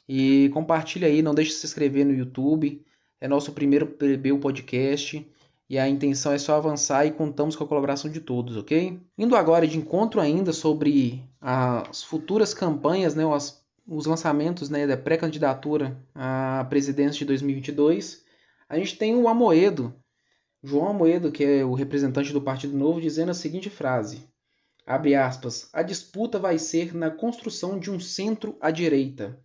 E compartilha aí, não deixe de se inscrever no YouTube. É nosso primeiro Plebeu podcast e a intenção é só avançar e contamos com a colaboração de todos, ok? Indo agora de encontro ainda sobre as futuras campanhas, né, as os lançamentos, né, da pré-candidatura à presidência de 2022, a gente tem o Amoedo, João Amoedo, que é o representante do Partido Novo, dizendo a seguinte frase, abre aspas, a disputa vai ser na construção de um centro à direita.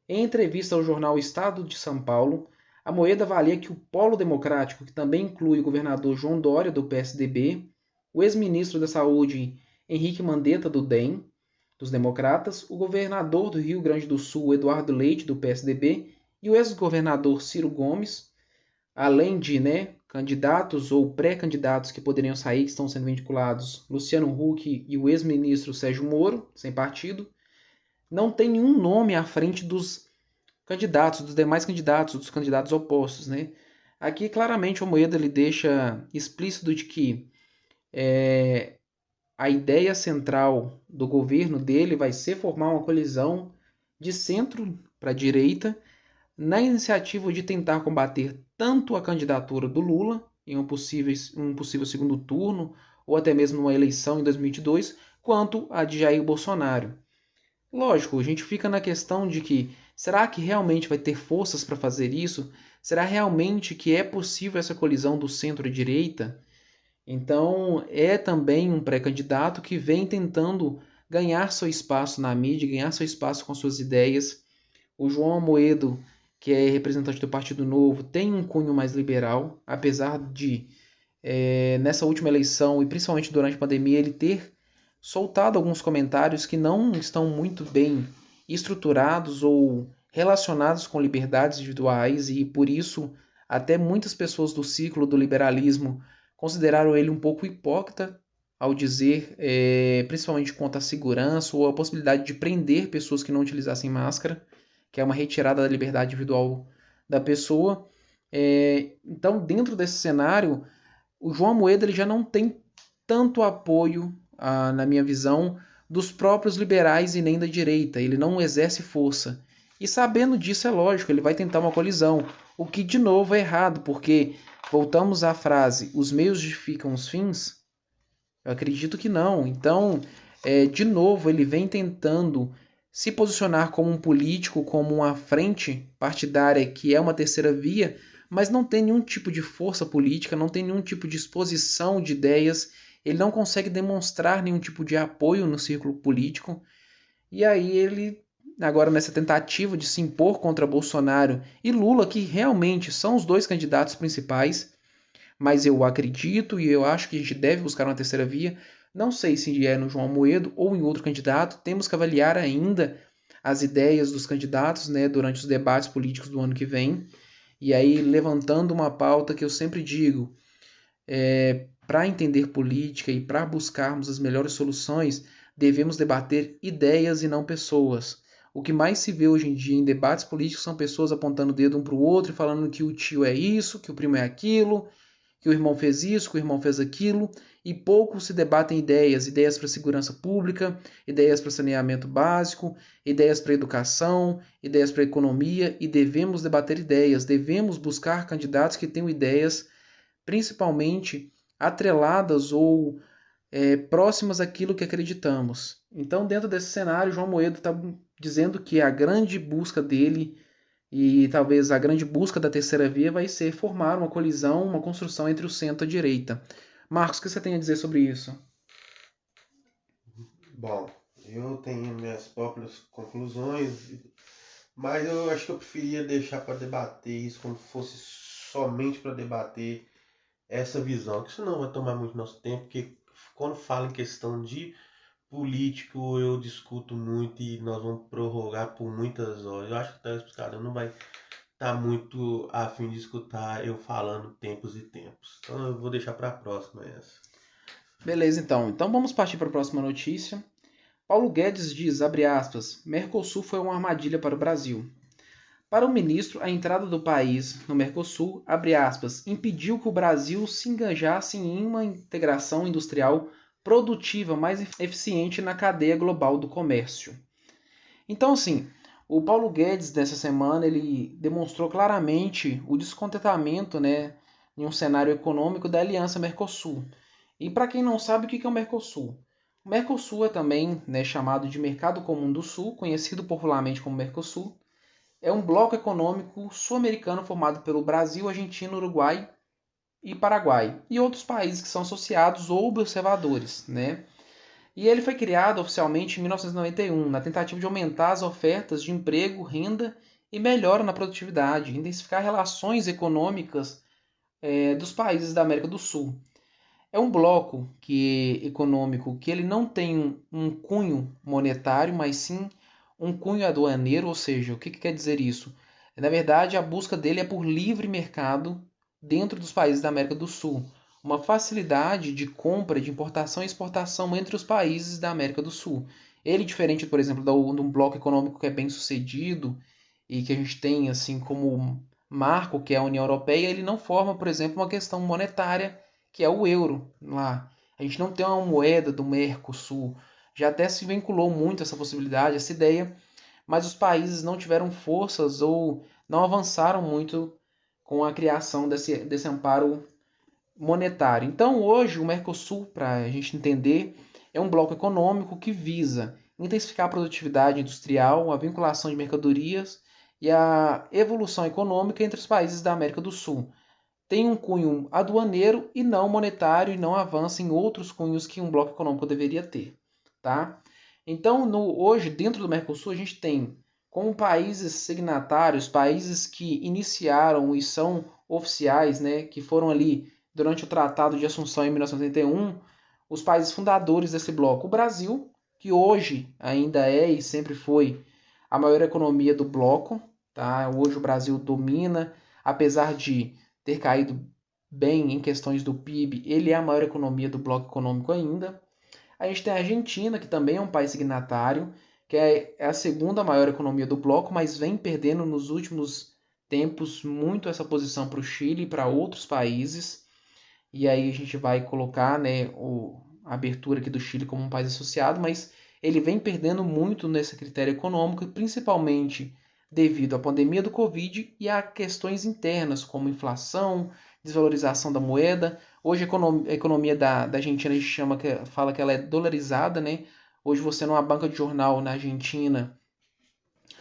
Em entrevista ao jornal Estado de São Paulo, Amoedo avalia que o polo democrático, que também inclui o governador João Dória, do PSDB, o ex-ministro da Saúde Henrique Mandetta, do DEM, dos Democratas, o governador do Rio Grande do Sul, Eduardo Leite, do PSDB, e o ex-governador Ciro Gomes, além de candidatos ou pré-candidatos que poderiam sair, que estão sendo vinculados, Luciano Huck e o ex-ministro Sérgio Moro, sem partido, não tem nenhum nome à frente dos candidatos, dos demais candidatos, dos candidatos opostos. Né? Aqui, claramente, o Moedo ele deixa explícito de que a ideia central do governo dele vai ser formar uma colisão de centro para a direita, na iniciativa de tentar combater tanto a candidatura do Lula em um possível segundo turno, ou até mesmo uma eleição em 2022, quanto a de Jair Bolsonaro. Lógico, a gente fica na questão de que será que realmente vai ter forças para fazer isso? Será realmente que é possível essa colisão do centro-direita? Então, é também um pré-candidato que vem tentando ganhar seu espaço na mídia, ganhar seu espaço com suas ideias. O João Amoedo, que é representante do Partido Novo, tem um cunho mais liberal, apesar de, nessa última eleição, e principalmente durante a pandemia, ele ter soltado alguns comentários que não estão muito bem estruturados ou relacionados com liberdades individuais e, por isso, até muitas pessoas do ciclo do liberalismo consideraram ele um pouco hipócrita ao dizer, principalmente quanto à segurança ou a possibilidade de prender pessoas que não utilizassem máscara, que é uma retirada da liberdade individual da pessoa. Então, dentro desse cenário, o João Amoedo ele já não tem tanto apoio, na minha visão, dos próprios liberais e nem da direita. Ele não exerce força. E sabendo disso, é lógico, ele vai tentar uma colisão. O que, de novo, é errado, porque voltamos à frase, os meios justificam os fins? Eu acredito que não. Então, de novo, ele vem tentando se posicionar como um político, como uma frente partidária que é uma terceira via, mas não tem nenhum tipo de força política, não tem nenhum tipo de exposição de ideias, ele não consegue demonstrar nenhum tipo de apoio no círculo político, e aí ele, agora nessa tentativa de se impor contra Bolsonaro e Lula, que realmente são os dois candidatos principais, mas eu acredito e eu acho que a gente deve buscar uma terceira via. Não sei se é no João Amoedo ou em outro candidato. Temos que avaliar ainda as ideias dos candidatos, né, durante os debates políticos do ano que vem. E aí, levantando uma pauta que eu sempre digo, para entender política e para buscarmos as melhores soluções, devemos debater ideias e não pessoas. O que mais se vê hoje em dia em debates políticos são pessoas apontando o dedo um para o outro e falando que o tio é isso, que o primo é aquilo, que o irmão fez isso, que o irmão fez aquilo, e pouco se debatem ideias para segurança pública, ideias para saneamento básico, ideias para educação, ideias para economia, e devemos debater ideias, devemos buscar candidatos que tenham ideias, principalmente atreladas ou próximas àquilo que acreditamos. Então, dentro desse cenário, João Amoedo está dizendo que a grande busca dele e talvez a grande busca da terceira via vai ser formar uma colisão, uma construção entre o centro e a direita. Marcos, o que você tem a dizer sobre isso? Bom, eu tenho minhas próprias conclusões, mas eu acho que eu preferia deixar para debater isso como se fosse somente para debater essa visão, que isso não vai tomar muito nosso tempo, porque quando falo em questão de político eu discuto muito e nós vamos prorrogar por muitas horas. Eu acho que o telespectador não vai estar muito a fim de escutar eu falando tempos e tempos. Então eu vou deixar para a próxima essa. Beleza, então. Então vamos partir para a próxima notícia. Paulo Guedes diz, abre aspas, Mercosul foi uma armadilha para o Brasil. Para o ministro, a entrada do país no Mercosul, abre aspas, impediu que o Brasil se engajasse em uma integração industrial produtiva mais eficiente na cadeia global do comércio. Então, assim, o Paulo Guedes, dessa semana, ele demonstrou claramente o descontentamento, né, em um cenário econômico da Aliança Mercosul. E para quem não sabe, o que é o Mercosul? O Mercosul é também, né, chamado de Mercado Comum do Sul, conhecido popularmente como Mercosul. É um bloco econômico sul-americano formado pelo Brasil, Argentina, Uruguai e Paraguai, e outros países que são associados ou observadores, né? E ele foi criado oficialmente em 1991, na tentativa de aumentar as ofertas de emprego, renda e melhora na produtividade, intensificar relações econômicas dos países da América do Sul. É um bloco econômico que ele não tem um cunho monetário, mas sim um cunho aduaneiro, ou seja, o que quer dizer isso? Na verdade, a busca dele é por livre mercado dentro dos países da América do Sul, uma facilidade de compra, de importação e exportação entre os países da América do Sul. Ele, diferente, por exemplo, de um bloco econômico que é bem sucedido e que a gente tem assim como marco, que é a União Europeia, ele não forma, por exemplo, uma questão monetária, que é o euro lá. A gente não tem uma moeda do Mercosul. Já até se vinculou muito essa possibilidade, essa ideia, mas os países não tiveram forças ou não avançaram muito com a criação desse amparo monetário. Então, hoje, o Mercosul, para a gente entender, é um bloco econômico que visa intensificar a produtividade industrial, a vinculação de mercadorias e a evolução econômica entre os países da América do Sul. Tem um cunho aduaneiro e não monetário e não avança em outros cunhos que um bloco econômico deveria ter. Tá? Então, hoje, dentro do Mercosul, a gente tem como países signatários, países que iniciaram e são oficiais, né, que foram ali durante o Tratado de Assunção em 1981, os países fundadores desse bloco. O Brasil, que hoje ainda é e sempre foi a maior economia do bloco. Tá? Hoje o Brasil domina, apesar de ter caído bem em questões do PIB, ele é a maior economia do bloco econômico ainda. A gente tem a Argentina, que também é um país signatário, que é a segunda maior economia do bloco, mas vem perdendo nos últimos tempos muito essa posição para o Chile e para outros países. E aí a gente vai colocar, né, a abertura aqui do Chile como um país associado, mas ele vem perdendo muito nesse critério econômico, principalmente devido à pandemia do Covid e a questões internas, como inflação, desvalorização da moeda. Hoje a economia da Argentina a gente fala que ela é dolarizada, né? Hoje você numa banca de jornal na Argentina,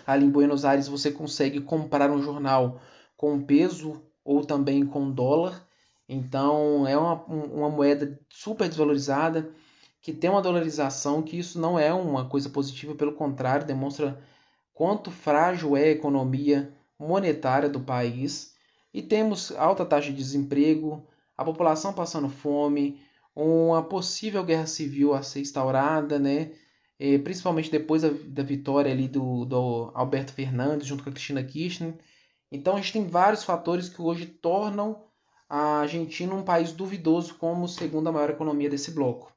ali em Buenos Aires, você consegue comprar um jornal com peso ou também com dólar. Então é uma moeda super desvalorizada, que tem uma dolarização, que isso não é uma coisa positiva, pelo contrário, demonstra quanto frágil é a economia monetária do país. E temos alta taxa de desemprego, a população passando fome, uma possível guerra civil a ser instaurada, né? Principalmente depois da vitória ali do Alberto Fernandes junto com a Cristina Kirchner. Então a gente tem vários fatores que hoje tornam a Argentina um país duvidoso como segunda maior economia desse bloco.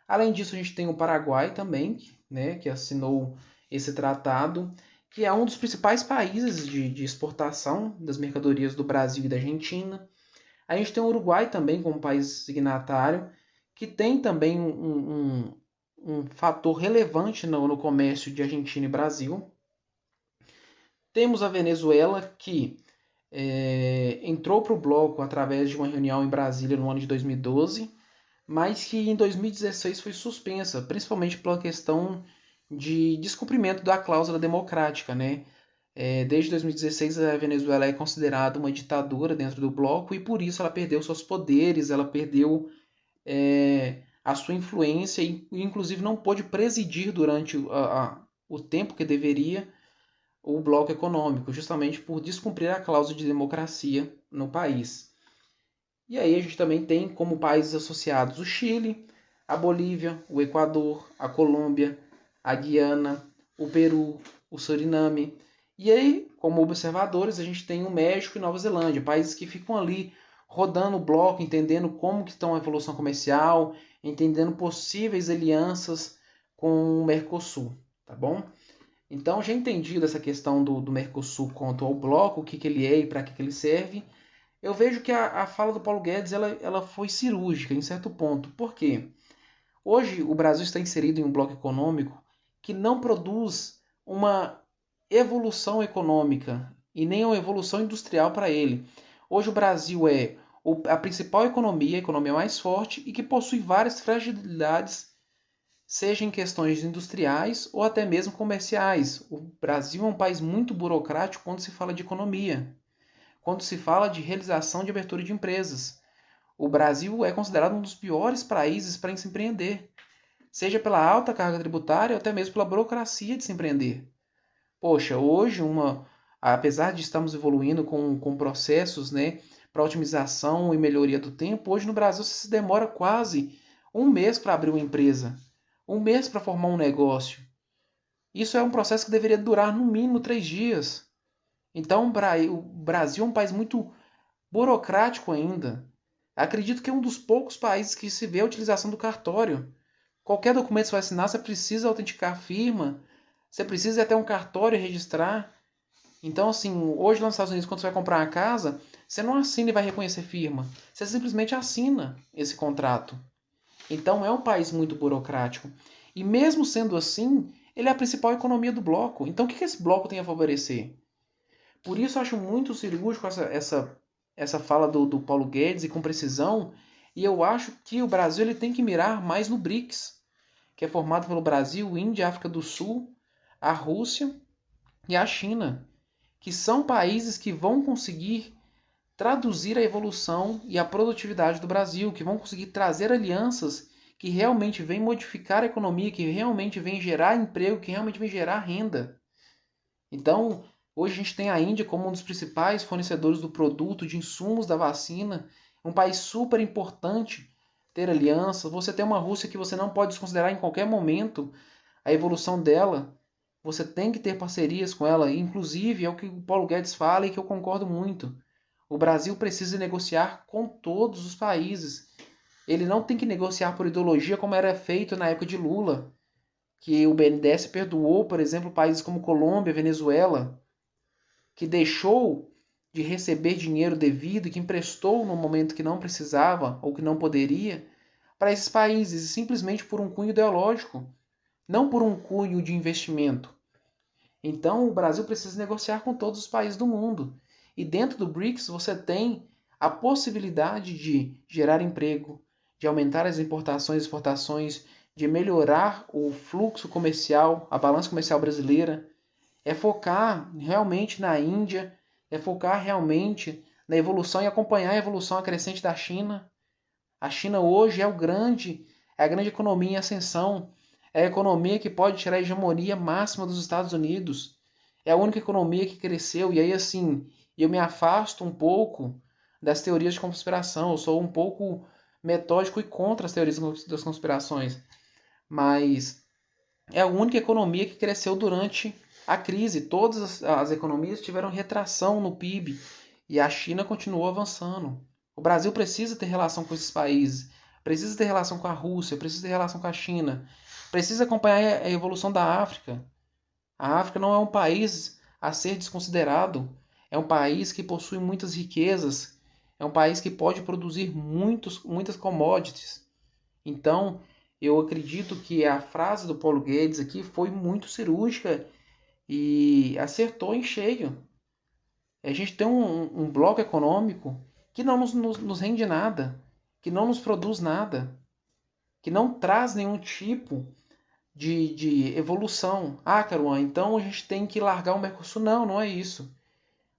Além disso, a gente tem o Paraguai também, né, que assinou esse tratado, que é um dos principais países de exportação das mercadorias do Brasil e da Argentina. A gente tem o Uruguai também como país signatário, que tem também um fator relevante no comércio de Argentina e Brasil. Temos a Venezuela, que entrou para o bloco através de uma reunião em Brasília no ano de 2012, mas que em 2016 foi suspensa, principalmente pela questão de descumprimento da cláusula democrática, né? Desde 2016 a Venezuela é considerada uma ditadura dentro do bloco e por isso ela perdeu seus poderes, ela perdeu a sua influência e inclusive não pôde presidir durante o tempo que deveria o bloco econômico, justamente por descumprir a cláusula de democracia no país. E aí a gente também tem como países associados o Chile, a Bolívia, o Equador, a Colômbia, a Guiana, o Peru, o Suriname. E aí, como observadores, a gente tem o México e Nova Zelândia, países que ficam ali rodando o bloco, entendendo como que estão a evolução comercial, entendendo possíveis alianças com o Mercosul, tá bom? Então, já entendido essa questão do Mercosul quanto ao bloco, o que ele é e para que ele serve, eu vejo que a fala do Paulo Guedes ela foi cirúrgica em certo ponto. Por quê? Hoje o Brasil está inserido em um bloco econômico que não produz uma evolução econômica e nem uma evolução industrial para ele. Hoje o Brasil é a principal economia, a economia mais forte e que possui várias fragilidades seja em questões industriais ou até mesmo comerciais. O Brasil é um país muito burocrático quando se fala de economia, quando se fala de realização de abertura de empresas. O Brasil é considerado um dos piores países para se empreender, seja pela alta carga tributária ou até mesmo pela burocracia de se empreender. Poxa, hoje, apesar de estarmos evoluindo com processos, né, para otimização e melhoria do tempo, hoje no Brasil se demora quase um mês para abrir uma empresa, um mês para formar um negócio. Isso é um processo que deveria durar no mínimo 3 dias. Então, o Brasil é um país muito burocrático ainda. Acredito que é um dos poucos países que se vê a utilização do cartório. Qualquer documento que você vai assinar, você precisa autenticar a firma, você precisa ir até um cartório e registrar. Então, assim, hoje lá nos Estados Unidos, quando você vai comprar uma casa, você não assina e vai reconhecer firma. Você simplesmente assina esse contrato. Então, é um país muito burocrático. E mesmo sendo assim, ele é a principal economia do bloco. Então, o que esse bloco tem a favorecer? Por isso, eu acho muito cirúrgico essa fala do Paulo Guedes e com precisão. E eu acho que o Brasil ele tem que mirar mais no BRICS, que é formado pelo Brasil, Índia, África do Sul, a Rússia e a China, que são países que vão conseguir traduzir a evolução e a produtividade do Brasil, que vão conseguir trazer alianças que realmente vêm modificar a economia, que realmente vêm gerar emprego, que realmente vêm gerar renda. Então, hoje a gente tem a Índia como um dos principais fornecedores do produto, de insumos da vacina, um país super importante ter aliança. Você tem uma Rússia que você não pode desconsiderar em qualquer momento a evolução dela. Você tem que ter parcerias com ela. Inclusive, é o que o Paulo Guedes fala e que eu concordo muito. O Brasil precisa negociar com todos os países. Ele não tem que negociar por ideologia como era feito na época de Lula, que o BNDES perdoou, por exemplo, países como Colômbia, Venezuela, que deixou de receber dinheiro devido, que emprestou no momento que não precisava ou que não poderia, para esses países, simplesmente por um cunho ideológico, não por um cunho de investimento. Então, o Brasil precisa negociar com todos os países do mundo. E dentro do BRICS, você tem a possibilidade de gerar emprego, de aumentar as importações e exportações, de melhorar o fluxo comercial, a balança comercial brasileira. É focar realmente na Índia, é focar realmente na evolução e acompanhar a evolução crescente da China. A China hoje é a grande economia em ascensão. É a economia que pode tirar a hegemonia máxima dos Estados Unidos. É a única economia que cresceu. E aí, assim, eu me afasto um pouco das teorias de conspiração. Eu sou um pouco metódico e contra as teorias das conspirações. Mas é a única economia que cresceu durante a crise. Todas as economias tiveram retração no PIB. E a China continuou avançando. O Brasil precisa ter relação com esses países. Precisa ter relação com a Rússia. Precisa ter relação com a China. Precisa acompanhar a evolução da África. A África não é um país a ser desconsiderado. É um país que possui muitas riquezas. É um país que pode produzir muitas commodities. Então, eu acredito que a frase do Paulo Guedes aqui foi muito cirúrgica e acertou em cheio. A gente tem um bloco econômico que não nos rende nada, que não nos produz nada, que não traz nenhum tipo de evolução. Ah, Caruana, então a gente tem que largar o Mercosul. Não, não é isso.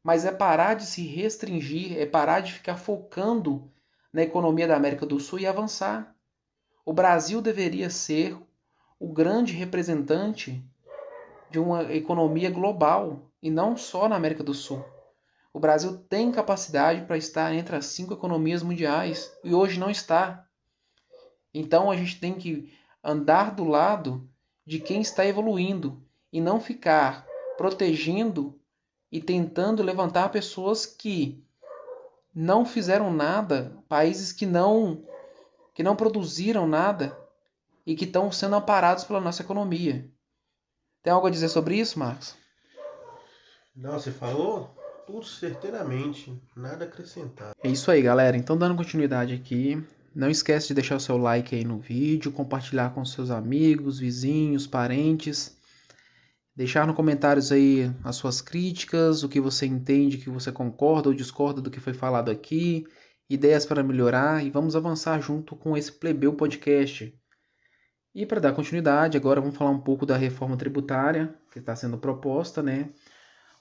Mas é parar de se restringir, é parar de ficar focando na economia da América do Sul e avançar. O Brasil deveria ser o grande representante de uma economia global e não só na América do Sul. O Brasil tem capacidade para estar entre as 5 economias mundiais e hoje não está. Então a gente tem que andar do lado de quem está evoluindo e não ficar protegendo e tentando levantar pessoas que não fizeram nada, países que não produziram nada e que estão sendo amparados pela nossa economia. Tem algo a dizer sobre isso, Marcos? Não, você falou tudo certeiramente, nada a acrescentar. É isso aí, galera. Então, dando continuidade aqui, não esquece de deixar o seu like aí no vídeo, compartilhar com seus amigos, vizinhos, parentes. Deixar nos comentários aí as suas críticas, o que você entende, que você concorda ou discorda do que foi falado aqui, ideias para melhorar e vamos avançar junto com esse Plebeu Podcast. E para dar continuidade, agora vamos falar um pouco da reforma tributária que está sendo proposta, né?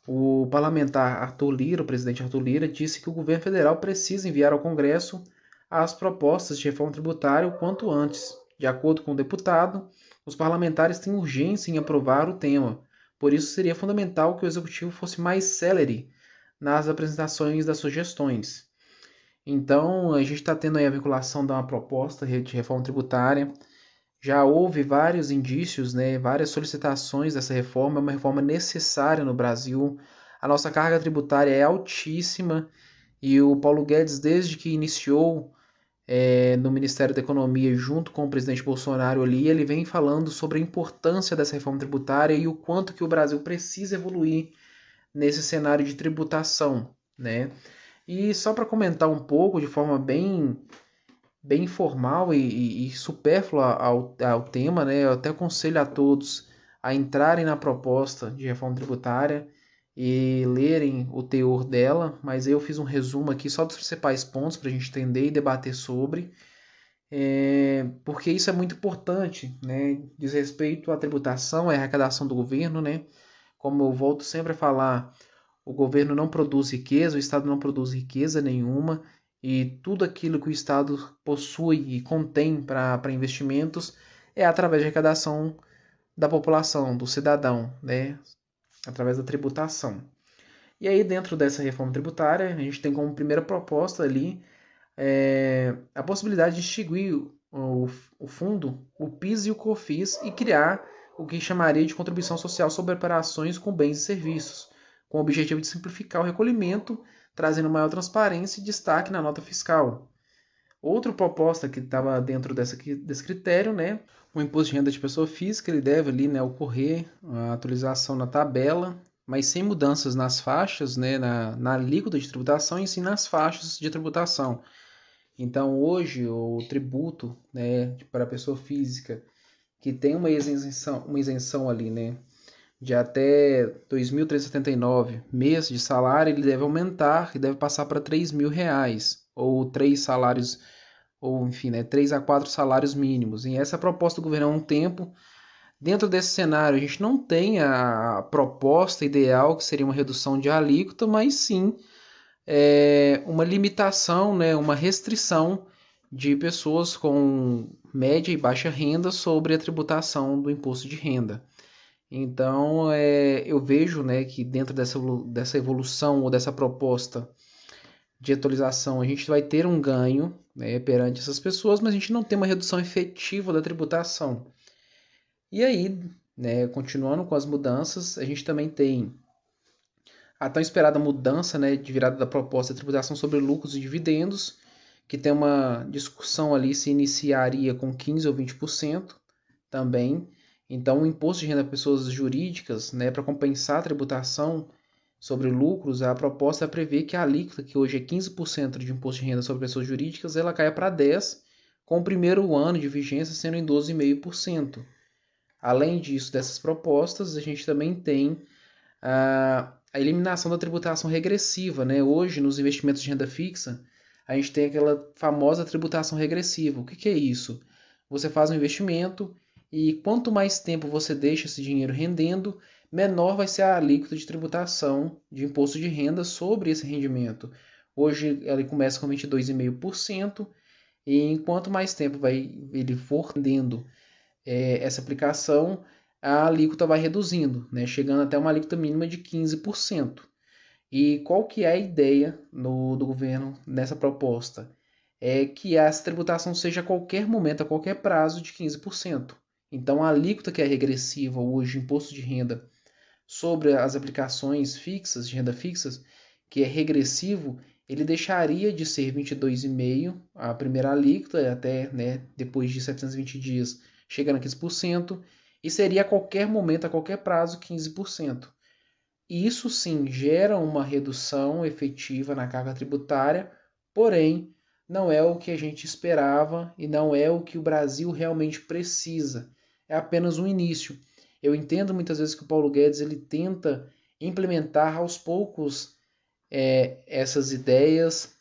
O parlamentar Arthur Lira, o presidente Arthur Lira, disse que o governo federal precisa enviar ao Congresso as propostas de reforma tributária o quanto antes. De acordo com o deputado, os parlamentares têm urgência em aprovar o tema. Por isso, seria fundamental que o executivo fosse mais célere nas apresentações das sugestões. Então, a gente está tendo aí a vinculação de uma proposta de reforma tributária. Já houve vários indícios, né, várias solicitações dessa reforma, é uma reforma necessária no Brasil. A nossa carga tributária é altíssima e o Paulo Guedes, desde que iniciou no Ministério da Economia, junto com o presidente Bolsonaro ali, ele vem falando sobre a importância dessa reforma tributária e o quanto que o Brasil precisa evoluir nesse cenário de tributação, né? E só para comentar um pouco, de forma bem informal e supérflua ao tema, né? Eu até aconselho a todos a entrarem na proposta de reforma tributária e lerem o teor dela, mas eu fiz um resumo aqui só dos principais pontos para a gente entender e debater sobre, porque isso é muito importante, né? Diz respeito à tributação, à arrecadação do governo, né? Como eu volto sempre a falar, o governo não produz riqueza, o Estado não produz riqueza nenhuma, e tudo aquilo que o Estado possui e contém para investimentos é através da arrecadação da população, do cidadão, né? Através da tributação. E aí, dentro dessa reforma tributária, a gente tem como primeira proposta ali a possibilidade de extinguir o fundo, o PIS e o COFINS e criar o que chamaria de contribuição social sobre operações com bens e serviços, com o objetivo de simplificar o recolhimento, trazendo maior transparência e destaque na nota fiscal. Outra proposta que estava dentro desse critério, né, o imposto de renda de pessoa física, ele deve ali, né, ocorrer a atualização na tabela, mas sem mudanças nas faixas, né, na alíquota de tributação e sim nas faixas de tributação. Então, hoje, o tributo, né, para a pessoa física que tem uma isenção ali, né, de até 2.379 meses de salário, ele deve aumentar e deve passar para R$ 3.000, ou 3 salários, ou enfim, né, 3 a 4 salários mínimos. E essa é a proposta do governo há um tempo. Dentro desse cenário, a gente não tem a proposta ideal, que seria uma redução de alíquota, mas sim uma limitação, né, uma restrição de pessoas com média e baixa renda sobre a tributação do imposto de renda. Então, eu vejo, né, que dentro dessa evolução ou dessa proposta de atualização, a gente vai ter um ganho, né, perante essas pessoas, mas a gente não tem uma redução efetiva da tributação. E aí, né, continuando com as mudanças, a gente também tem a tão esperada mudança, né, de virada da proposta de tributação sobre lucros e dividendos, que tem uma discussão ali se iniciaria com 15% ou 20% também. Então, o imposto de renda de pessoas jurídicas, né, para compensar a tributação sobre lucros, a proposta prevê que a alíquota, que hoje é 15% de imposto de renda sobre pessoas jurídicas, ela caia para 10%, com o primeiro ano de vigência sendo em 12,5%. Além disso, dessas propostas, a gente também tem a eliminação da tributação regressiva, né? Hoje, nos investimentos de renda fixa, a gente tem aquela famosa tributação regressiva. O que é isso? Você faz um investimento e quanto mais tempo você deixa esse dinheiro rendendo, menor vai ser a alíquota de tributação de imposto de renda sobre esse rendimento. Hoje ele começa com 22,5% e enquanto mais tempo ele for rendendo essa aplicação, a alíquota vai reduzindo, né, chegando até uma alíquota mínima de 15%. E qual que é a ideia do governo nessa proposta? É que essa tributação seja a qualquer momento, a qualquer prazo de 15%. Então, a alíquota que é regressiva hoje, imposto de renda, sobre as aplicações fixas, de renda fixas, que é regressivo, ele deixaria de ser 22,5% a primeira alíquota, até, né, depois de 720 dias, chegando a 15%, e seria a qualquer momento, a qualquer prazo, 15%. Isso sim gera uma redução efetiva na carga tributária, porém não é o que a gente esperava e não é o que o Brasil realmente precisa. É apenas um início. Eu entendo muitas vezes que o Paulo Guedes ele tenta implementar aos poucos essas ideias,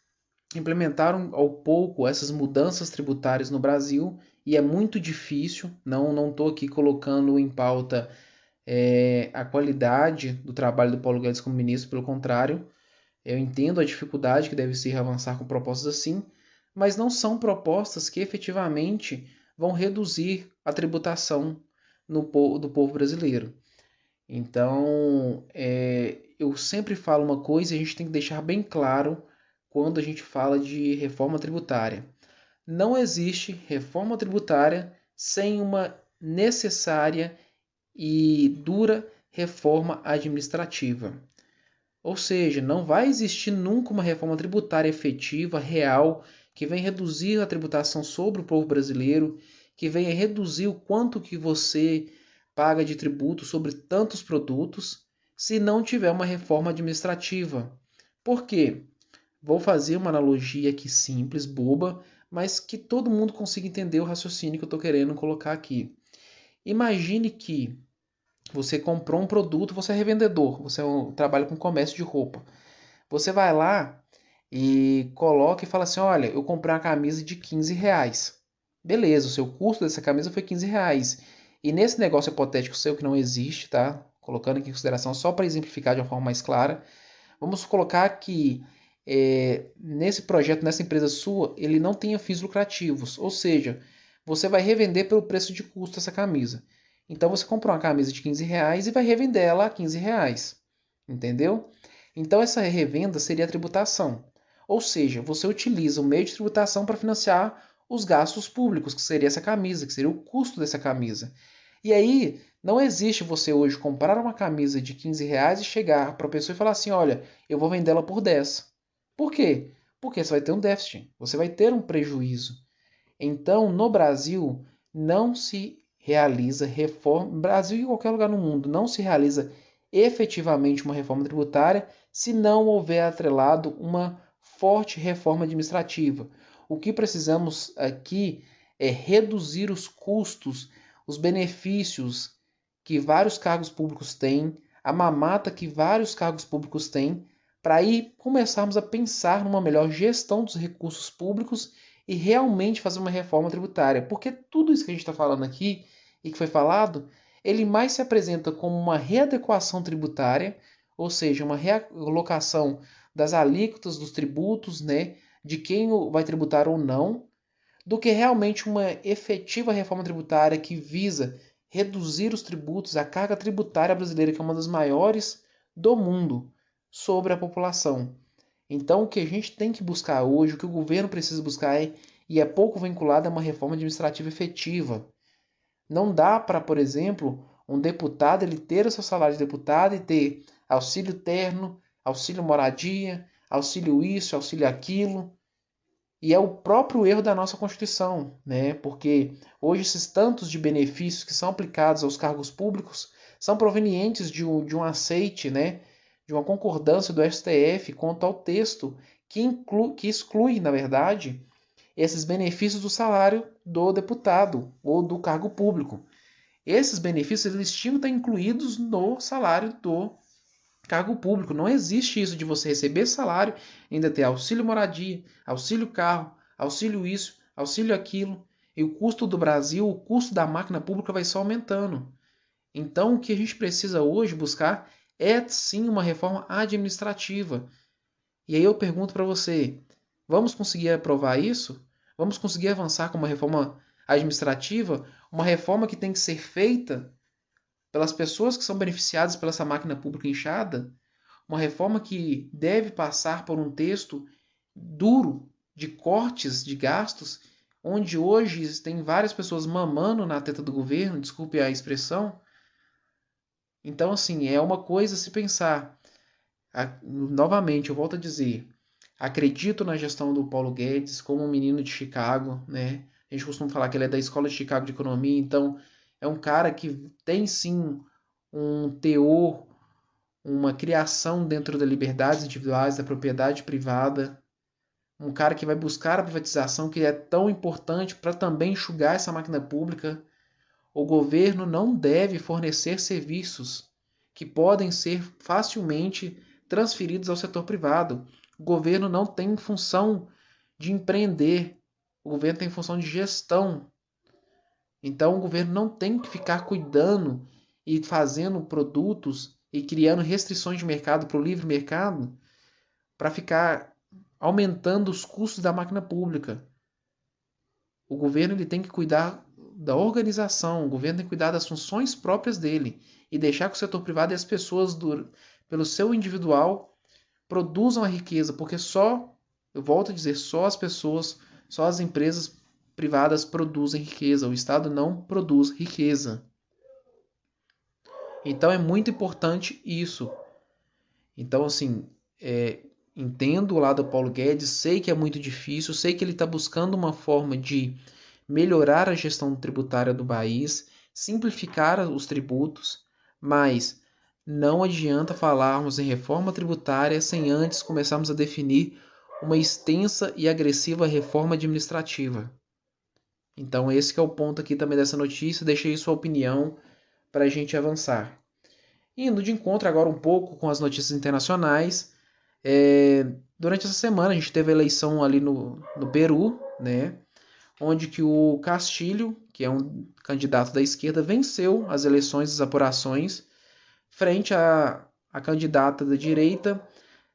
implementaram ao pouco essas mudanças tributárias no Brasil e é muito difícil. Não estou aqui colocando em pauta a qualidade do trabalho do Paulo Guedes como ministro, pelo contrário, eu entendo a dificuldade que deve ser avançar com propostas assim, mas não são propostas que efetivamente vão reduzir a tributação do povo brasileiro. Então, eu sempre falo uma coisa e a gente tem que deixar bem claro quando a gente fala de reforma tributária. Não existe reforma tributária sem uma necessária e dura reforma administrativa. Ou seja, não vai existir nunca uma reforma tributária efetiva, real, que venha reduzir a tributação sobre o povo brasileiro, que venha reduzir o quanto que você paga de tributo sobre tantos produtos, se não tiver uma reforma administrativa. Por quê? Vou fazer uma analogia aqui simples, boba, mas que todo mundo consiga entender o raciocínio que eu estou querendo colocar aqui. Imagine que você comprou um produto, você é revendedor, você trabalha com comércio de roupa. Você vai lá e coloca e fala assim, olha, eu comprei uma camisa de 15 reais. Beleza, o seu custo dessa camisa foi 15 reais. E nesse negócio hipotético seu que não existe, tá? Colocando aqui em consideração só para exemplificar de uma forma mais clara, vamos colocar que nesse projeto, nessa empresa sua, ele não tenha fins lucrativos. Ou seja, você vai revender pelo preço de custo essa camisa. Então você comprou uma camisa de 15 reais e vai revender ela a 15 reais. Entendeu? Então essa revenda seria a tributação. Ou seja, você utiliza o meio de tributação para financiar os gastos públicos, que seria essa camisa, que seria o custo dessa camisa. E aí, não existe você hoje comprar uma camisa de 15 reais e chegar para a pessoa e falar assim, olha, eu vou vendê-la por 10. Por quê? Porque você vai ter um déficit, você vai ter um prejuízo. Então, no Brasil, não se realiza reforma, no Brasil e em qualquer lugar no mundo, não se realiza efetivamente uma reforma tributária se não houver atrelado uma forte reforma administrativa. O que precisamos aqui é reduzir os custos, os benefícios que vários cargos públicos têm, a mamata que vários cargos públicos têm, para aí começarmos a pensar numa melhor gestão dos recursos públicos e realmente fazer uma reforma tributária. Porque tudo isso que a gente está falando aqui e que foi falado, ele mais se apresenta como uma readequação tributária, ou seja, uma realocação das alíquotas dos tributos, né, de quem vai tributar ou não, do que realmente uma efetiva reforma tributária que visa reduzir os tributos, a carga tributária brasileira, que é uma das maiores do mundo, sobre a população. Então, o que a gente tem que buscar hoje, o que o governo precisa buscar e é pouco vinculado a uma reforma administrativa efetiva. Não dá para, por exemplo, um deputado ele ter o seu salário de deputado e ter auxílio terno, auxílio moradia, auxílio isso, auxílio aquilo. E é o próprio erro da nossa Constituição, né? Porque hoje esses tantos de benefícios que são aplicados aos cargos públicos são provenientes de um aceite, né? De uma concordância do STF quanto ao texto que exclui, na verdade, esses benefícios do salário do deputado ou do cargo público. Esses benefícios eles tinham que estar incluídos no salário do cargo público. Não existe isso de você receber salário e ainda ter auxílio moradia, auxílio carro, auxílio isso, auxílio aquilo. E o custo do Brasil, o custo da máquina pública vai só aumentando. Então, o que a gente precisa hoje buscar é sim uma reforma administrativa. E aí eu pergunto para você, vamos conseguir aprovar isso? Vamos conseguir avançar com uma reforma administrativa? Uma reforma que tem que ser feita pelas pessoas que são beneficiadas pela essa máquina pública inchada? Uma reforma que deve passar por um texto duro de cortes de gastos, onde hoje tem várias pessoas mamando na teta do governo, desculpe a expressão. Então, assim, é uma coisa a se pensar. Novamente, eu volto a dizer, acredito na gestão do Paulo Guedes como um menino de Chicago, né? A gente costuma falar que ele é da Escola de Chicago de Economia, então é um cara que tem sim um teor, uma criação dentro das liberdades individuais, da propriedade privada, um cara que vai buscar a privatização que é tão importante para também enxugar essa máquina pública. O governo não deve fornecer serviços que podem ser facilmente transferidos ao setor privado. O governo não tem função de empreender. O governo tem função de gestão. Então o governo não tem que ficar cuidando e fazendo produtos e criando restrições de mercado para o livre mercado para ficar aumentando os custos da máquina pública. O governo ele tem que cuidar da organização, o governo tem que cuidar das funções próprias dele e deixar que o setor privado e as pessoas, pelo seu individual, produzam a riqueza, porque só, eu volto a dizer, só as pessoas, só as empresas privadas produzem riqueza, o Estado não produz riqueza. Então é muito importante isso. Então, assim, entendo o lado do Paulo Guedes, sei que é muito difícil, sei que ele está buscando uma forma de melhorar a gestão tributária do país, simplificar os tributos, mas não adianta falarmos em reforma tributária sem antes começarmos a definir uma extensa e agressiva reforma administrativa. Então esse que é o ponto aqui também dessa notícia, deixei sua opinião para a gente avançar. Indo de encontro agora um pouco com as notícias internacionais, durante essa semana a gente teve a eleição ali no Peru, né? Onde que o Castilho, que é um candidato da esquerda, venceu as eleições, as apurações, frente à candidata da direita,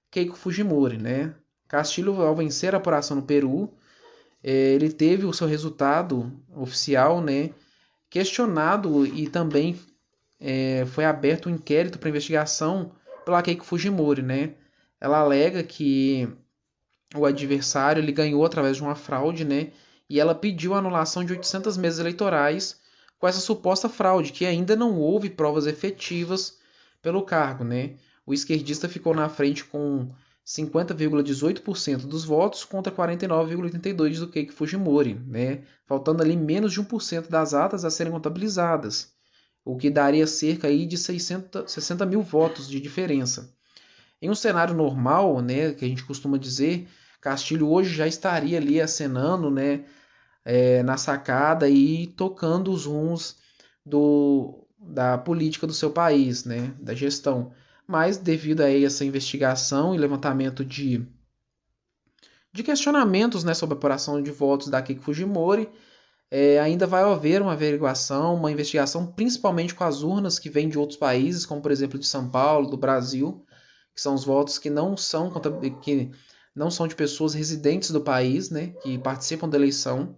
Keiko Fujimori, né? Castilho, ao vencer a apuração no Peru, ele teve o seu resultado oficial, né, questionado e também foi aberto um inquérito para investigação pela Keiko Fujimori, né? Ela alega que o adversário ele ganhou através de uma fraude, né? E ela pediu a anulação de 800 mesas eleitorais com essa suposta fraude, que ainda não houve provas efetivas pelo cargo, né? O esquerdista ficou na frente com 50,18% dos votos contra 49,82% do Keiko Fujimori, né? Faltando ali menos de 1% das atas a serem contabilizadas, o que daria cerca aí de 60 mil votos de diferença. Em um cenário normal, né, que a gente costuma dizer, Castilho hoje já estaria ali acenando, né, na sacada e tocando os rumos da política do seu país, né, da gestão. Mas devido a essa investigação e levantamento de questionamentos, né, sobre a apuração de votos da Keiko Fujimori, ainda vai haver uma averiguação, uma investigação, principalmente com as urnas que vêm de outros países, como por exemplo de São Paulo, do Brasil, que são os votos que não são de pessoas residentes do país, né, que participam da eleição.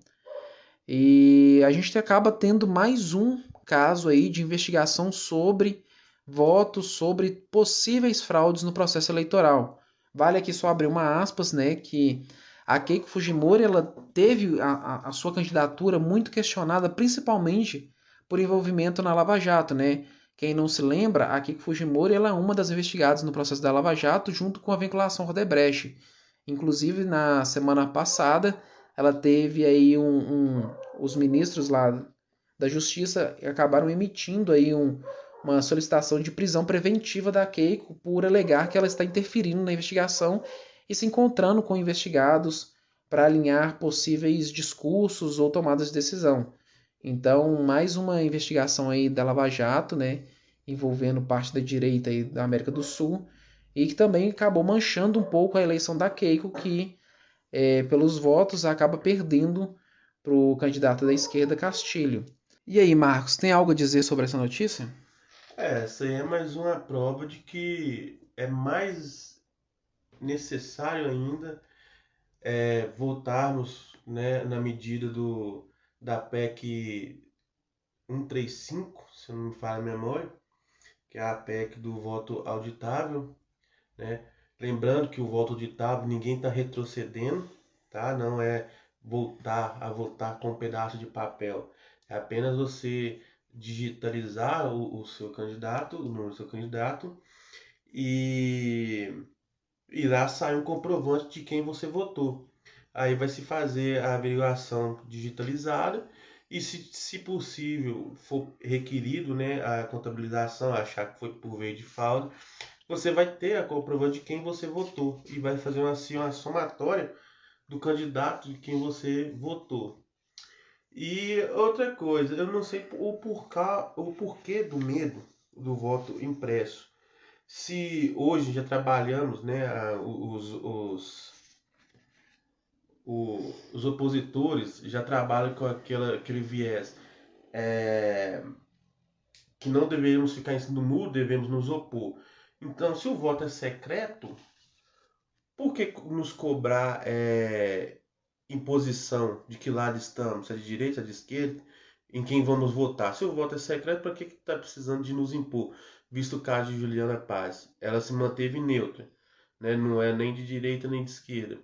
E a gente acaba tendo mais um caso aí de investigação sobre votos, sobre possíveis fraudes no processo eleitoral. Vale aqui só abrir uma aspas, né, que a Keiko Fujimori ela teve a sua candidatura muito questionada, principalmente por envolvimento na Lava Jato, né? Quem não se lembra, a Keiko Fujimori ela é uma das investigadas no processo da Lava Jato, junto com a vinculação com a Odebrecht. Inclusive, na semana passada, ela teve aí os ministros lá da Justiça acabaram emitindo aí uma solicitação de prisão preventiva da Keiko por alegar que ela está interferindo na investigação e se encontrando com investigados para alinhar possíveis discursos ou tomadas de decisão. Então, mais uma investigação aí da Lava Jato, né, envolvendo parte da direita aí da América do Sul, e que também acabou manchando um pouco a eleição da Keiko, que pelos votos acaba perdendo para o candidato da esquerda, Castilho. E aí, Marcos, tem algo a dizer sobre essa notícia? Essa aí é mais uma prova de que é mais necessário ainda votarmos, né, na medida da PEC 135, se não me falha a memória, que é a PEC do voto auditável, né? Lembrando que o voto auditável ninguém está retrocedendo, tá? Não é voltar a votar com um pedaço de papel. É apenas você digitalizar o seu candidato, o nome do seu candidato, e irá sair um comprovante de quem você votou. Aí vai se fazer a averiguação digitalizada e, se possível, for requerido, né, a contabilização, achar que foi por meio de fraude, você vai ter a comprovante de quem você votou e vai fazer uma somatória do candidato de quem você votou. E outra coisa, eu não sei o porquê do medo do voto impresso. Se hoje já trabalhamos, né, os opositores já trabalham com aquele viés que não deveríamos ficar em cima do muro, devemos nos opor. Então, se o voto é secreto, por que nos cobrar imposição de que lado estamos, se é de direita, se é de esquerda, em quem vamos votar? Se o voto é secreto, para que está precisando de nos impor? Visto o caso de Juliana Paz, ela se manteve neutra, né? Não é nem de direita nem de esquerda.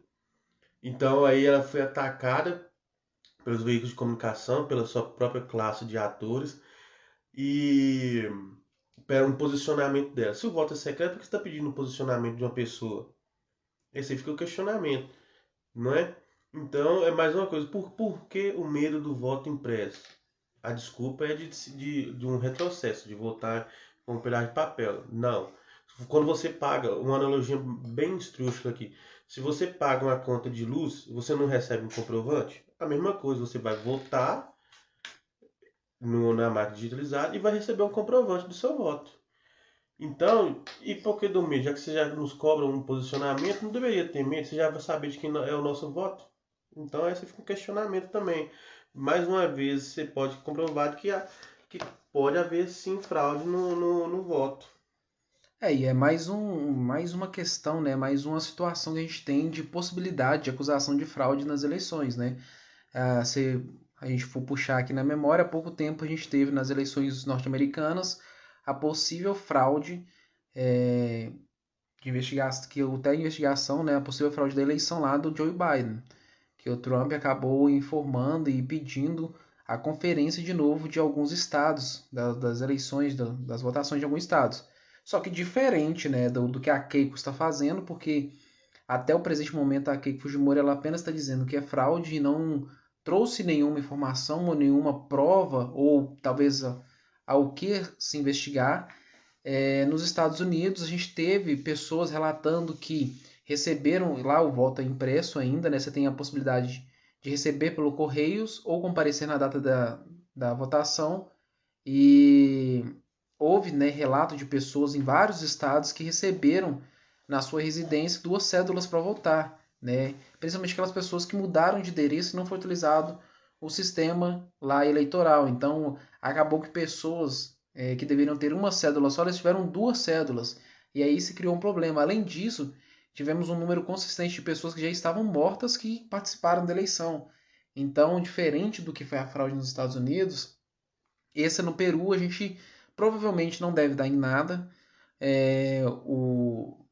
Então aí ela foi atacada pelos veículos de comunicação, pela sua própria classe de atores e para um posicionamento dela. Se o voto é secreto, por que você está pedindo um posicionamento de uma pessoa? Esse aí fica o questionamento, não é? Então é mais uma coisa. Por que o medo do voto impresso? A desculpa é de um retrocesso, de votar com um pedaço de papel. Não. Quando você paga, uma analogia bem estrúxula aqui. Se você paga uma conta de luz, você não recebe um comprovante? A mesma coisa, você vai votar na máquina digitalizada e vai receber um comprovante do seu voto. Então, e por que do medo? Já que você já nos cobra um posicionamento, não deveria ter medo, você já vai saber de quem é o nosso voto. Então, esse fica um questionamento também. Mais uma vez, você pode comprovar que pode haver sim fraude no voto. E é mais uma questão, né? Mais uma situação que a gente tem de possibilidade de acusação de fraude nas eleições, né? Se a gente for puxar aqui na memória, há pouco tempo a gente teve nas eleições norte-americanas a possível fraude de investigação, que até investigação, né? A possível fraude da eleição lá do Joe Biden, que o Trump acabou informando e pedindo a conferência de novo de alguns estados, das eleições, das votações de alguns estados. Só que diferente, né, do que a Keiko está fazendo, porque até o presente momento a Keiko Fujimori ela apenas está dizendo que é fraude e não trouxe nenhuma informação ou nenhuma prova, ou talvez ao que se investigar. Nos Estados Unidos, a gente teve pessoas relatando que receberam lá o voto impresso ainda, né? Você tem a possibilidade de receber pelo Correios ou comparecer na data da votação. E houve, né, relato de pessoas em vários estados que receberam na sua residência duas cédulas para votar, né? Principalmente aquelas pessoas que mudaram de endereço e não foi utilizado o sistema lá eleitoral. Então, acabou que pessoas que deveriam ter uma cédula só, elas tiveram duas cédulas. E aí se criou um problema. Além disso, tivemos um número consistente de pessoas que já estavam mortas que participaram da eleição. Então, diferente do que foi a fraude nos Estados Unidos, esse no Peru a gente provavelmente não deve dar em nada. O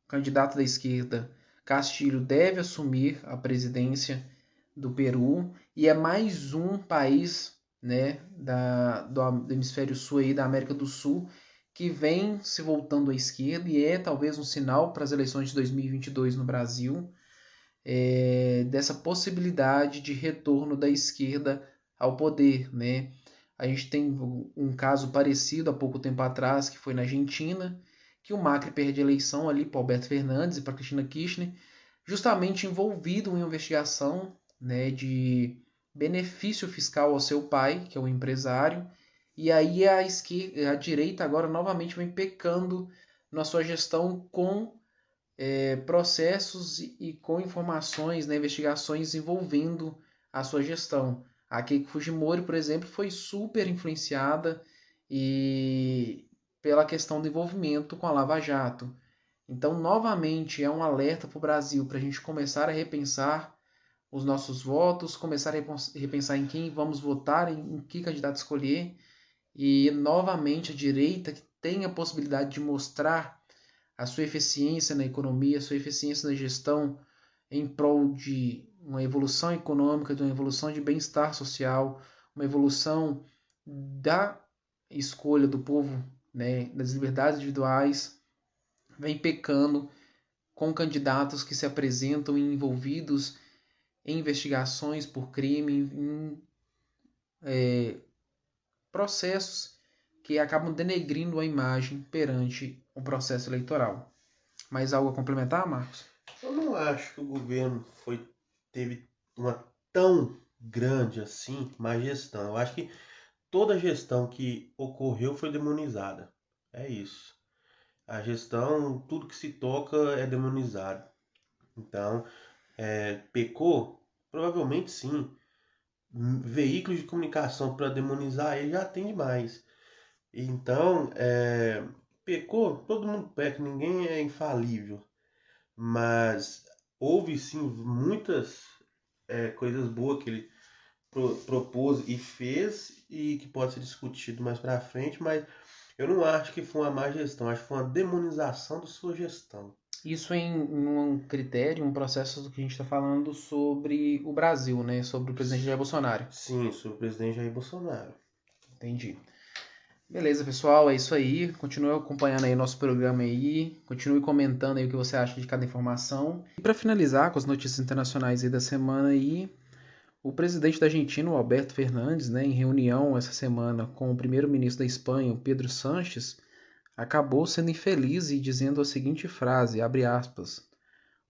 candidato da esquerda, Castilho, deve assumir a presidência do Peru e é mais um país, né, do hemisfério sul aí, da América do Sul, que vem se voltando à esquerda e é talvez um sinal para as eleições de 2022 no Brasil, dessa possibilidade de retorno da esquerda ao poder, né? A gente tem um caso parecido há pouco tempo atrás, que foi na Argentina, que o Macri perde a eleição ali para Alberto Fernandes e para Cristina Kirchner, justamente envolvido em investigação, né, de benefício fiscal ao seu pai, que é um empresário, e aí a direita agora novamente vem pecando na sua gestão com processos e com informações, né, investigações envolvendo a sua gestão. A Keiko Fujimori, por exemplo, foi super influenciada pela questão do envolvimento com a Lava Jato. Então, novamente, é um alerta para o Brasil para a gente começar a repensar os nossos votos, começar a repensar em quem vamos votar, em que candidato escolher, e novamente a direita que tem a possibilidade de mostrar a sua eficiência na economia, a sua eficiência na gestão em prol de uma evolução econômica, de uma evolução de bem-estar social, uma evolução da escolha do povo, né, das liberdades individuais, vem pecando com candidatos que se apresentam envolvidos em investigações por crime, em processos que acabam denegrindo a imagem perante o processo eleitoral. Mais algo a complementar, Marcos? Eu não acho que o governo teve uma tão grande assim má gestão. Eu acho que toda gestão que ocorreu foi demonizada. É isso. A gestão, tudo que se toca é demonizado. Então, pecou? Provavelmente sim. Veículos de comunicação para demonizar ele já tem demais. Então, pecou, todo mundo peca, ninguém é infalível. Mas houve sim muitas coisas boas que ele propôs e fez e que pode ser discutido mais para frente, mas eu não acho que foi uma má gestão, acho que foi uma demonização da sua gestão. Isso em um critério, um processo do que a gente está falando sobre o Brasil, né? Sobre o presidente Jair Bolsonaro. Sim, sobre o presidente Jair Bolsonaro. Entendi. Beleza, pessoal, é isso aí. Continue acompanhando aí o nosso programa aí. Continue comentando aí o que você acha de cada informação. E para finalizar com as notícias internacionais aí da semana aí, o presidente da Argentina, o Alberto Fernandes, né, em reunião essa semana com o primeiro-ministro da Espanha, o Pedro Sánchez, acabou sendo infeliz e dizendo a seguinte frase, abre aspas,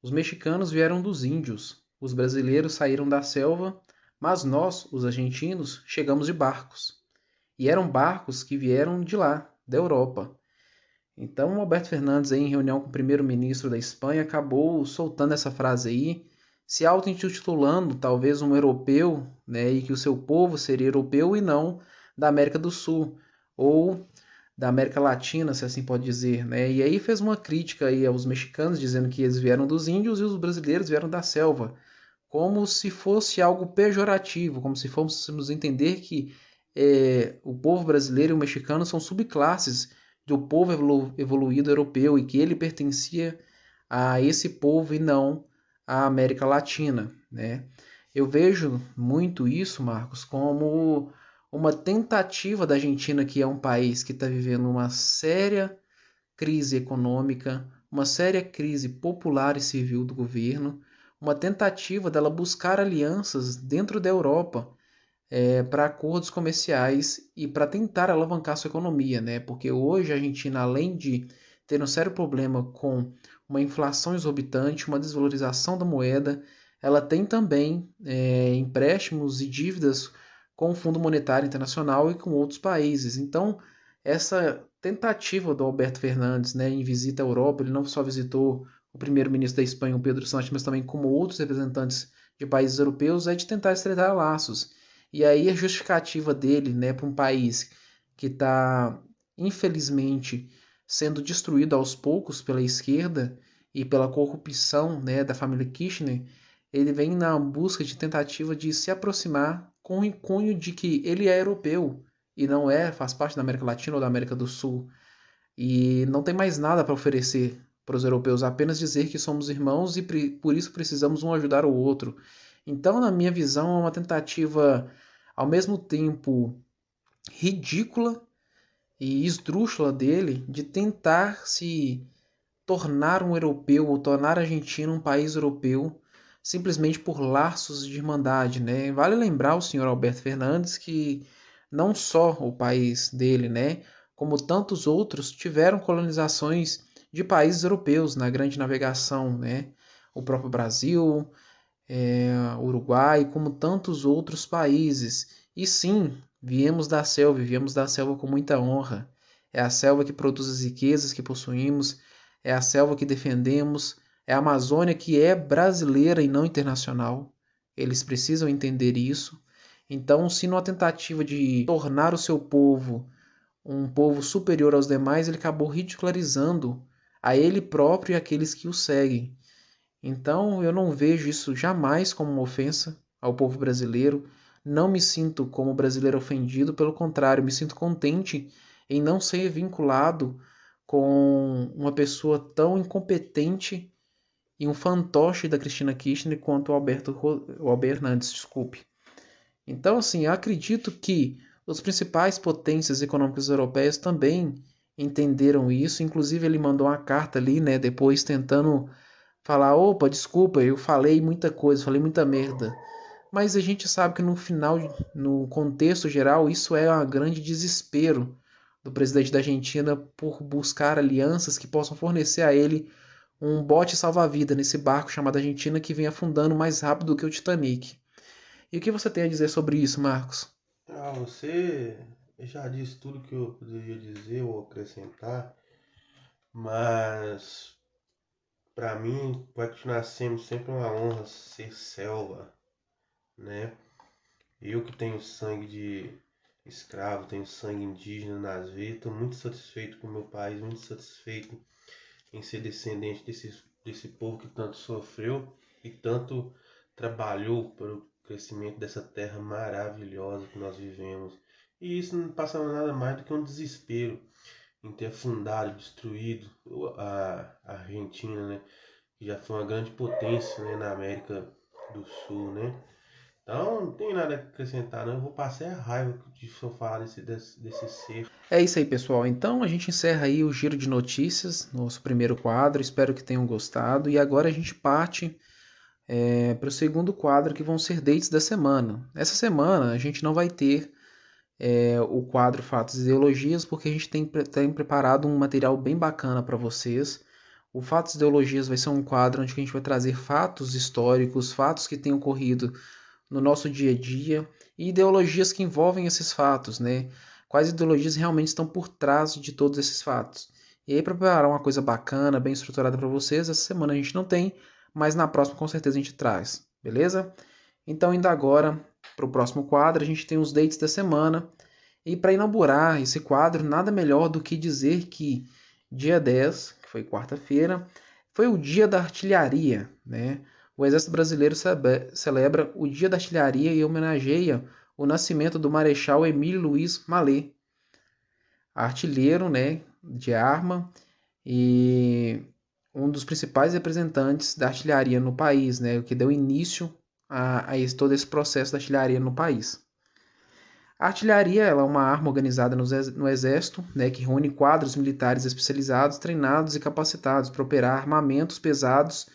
os mexicanos vieram dos índios, os brasileiros saíram da selva, mas nós, os argentinos, chegamos de barcos. E eram barcos que vieram de lá, da Europa. Então, o Alberto Fernandes, aí, em reunião com o primeiro-ministro da Espanha, acabou soltando essa frase aí, se auto-intitulando talvez um europeu, né, e que o seu povo seria europeu e não da América do Sul, ou da América Latina, se assim pode dizer, né? E aí fez uma crítica aí aos mexicanos, dizendo que eles vieram dos índios e os brasileiros vieram da selva, como se fosse algo pejorativo, como se fôssemos entender que o povo brasileiro e o mexicano são subclasses do povo evoluído europeu e que ele pertencia a esse povo e não à América Latina, né? Eu vejo muito isso, Marcos, como uma tentativa da Argentina, que é um país que está vivendo uma séria crise econômica, uma séria crise popular e civil do governo, uma tentativa dela buscar alianças dentro da Europa para acordos comerciais e para tentar alavancar sua economia, né? Porque hoje a Argentina, além de ter um sério problema com uma inflação exorbitante, uma desvalorização da moeda, ela tem também empréstimos e dívidas com o Fundo Monetário Internacional e com outros países. Então, essa tentativa do Alberto Fernandes, né, em visita à Europa, ele não só visitou o primeiro-ministro da Espanha, o Pedro Sánchez, mas também como outros representantes de países europeus, é de tentar estreitar laços. E aí a justificativa dele, né, para um país que está, infelizmente, sendo destruído aos poucos pela esquerda e pela corrupção, né, da família Kirchner, ele vem na busca de tentativa de se aproximar com o cunho de que ele é europeu e não faz parte da América Latina ou da América do Sul. E não tem mais nada para oferecer para os europeus, apenas dizer que somos irmãos e por isso precisamos um ajudar o outro. Então, na minha visão, é uma tentativa ao mesmo tempo ridícula e esdrúxula dele de tentar se tornar um europeu ou tornar a Argentina um país europeu simplesmente por laços de irmandade, né? Vale lembrar o senhor Alberto Fernandes que não só o país dele, né, como tantos outros tiveram colonizações de países europeus na grande navegação, né? O próprio Brasil, Uruguai, como tantos outros países. E sim, viemos da selva com muita honra. É a selva que produz as riquezas que possuímos, é a selva que defendemos, é a Amazônia que é brasileira e não internacional. Eles precisam entender isso. Então, se numa tentativa de tornar o seu povo um povo superior aos demais, ele acabou ridicularizando a ele próprio e aqueles que o seguem. Então, eu não vejo isso jamais como uma ofensa ao povo brasileiro. Não me sinto como brasileiro ofendido, pelo contrário, me sinto contente em não ser vinculado com uma pessoa tão incompetente e um fantoche da Cristina Kirchner quanto o Alberto Hernandes, desculpe. Então, assim, eu acredito que os principais potências econômicas europeias também entenderam isso. Inclusive, ele mandou uma carta ali, né, depois tentando falar, opa, desculpa, eu falei muita coisa, falei muita merda. Mas a gente sabe que no final, no contexto geral, isso é um grande desespero do presidente da Argentina por buscar alianças que possam fornecer a ele um bote salva-vida nesse barco chamado Argentina que vem afundando mais rápido do que o Titanic. E o que você tem a dizer sobre isso, Marcos? Você já disse tudo que eu poderia dizer ou acrescentar, mas para mim vai continuar sendo sempre uma honra ser selva, né? Eu que tenho sangue de escravo, tenho sangue indígena nas veias, estou muito satisfeito com o meu país, muito satisfeito em ser descendente desse povo que tanto sofreu e tanto trabalhou para o crescimento dessa terra maravilhosa que nós vivemos. E isso não passa nada mais do que um desespero em ter afundado, destruído a Argentina, né? Que já foi uma grande potência, né, na América do Sul, né? Então, não tem nada a acrescentar, não. Eu vou passar a raiva de só falar desse ser. É isso aí, pessoal. Então a gente encerra aí o giro de notícias, nosso primeiro quadro. Espero que tenham gostado. E agora a gente parte para o segundo quadro, que vão ser dates da semana. Essa semana a gente não vai ter o quadro Fatos e Ideologias, porque a gente tem preparado um material bem bacana para vocês. O Fatos e Ideologias vai ser um quadro onde a gente vai trazer fatos históricos, fatos que têm ocorrido no nosso dia a dia e ideologias que envolvem esses fatos, né? Quais ideologias realmente estão por trás de todos esses fatos. E aí, para preparar uma coisa bacana, bem estruturada para vocês, essa semana a gente não tem, mas na próxima com certeza a gente traz, beleza? Então, indo agora para o próximo quadro, a gente tem os dates da semana. E para inaugurar esse quadro, nada melhor do que dizer que dia 10, que foi quarta-feira, foi o dia da artilharia, né? O Exército Brasileiro celebra o Dia da Artilharia e homenageia o nascimento do Marechal Emílio Luiz Mallet, artilheiro, né, de arma e um dos principais representantes da artilharia no país, né, o que deu início a todo esse processo da artilharia no país. A artilharia ela é uma arma organizada no Exército, né, que reúne quadros militares especializados, treinados e capacitados para operar armamentos pesados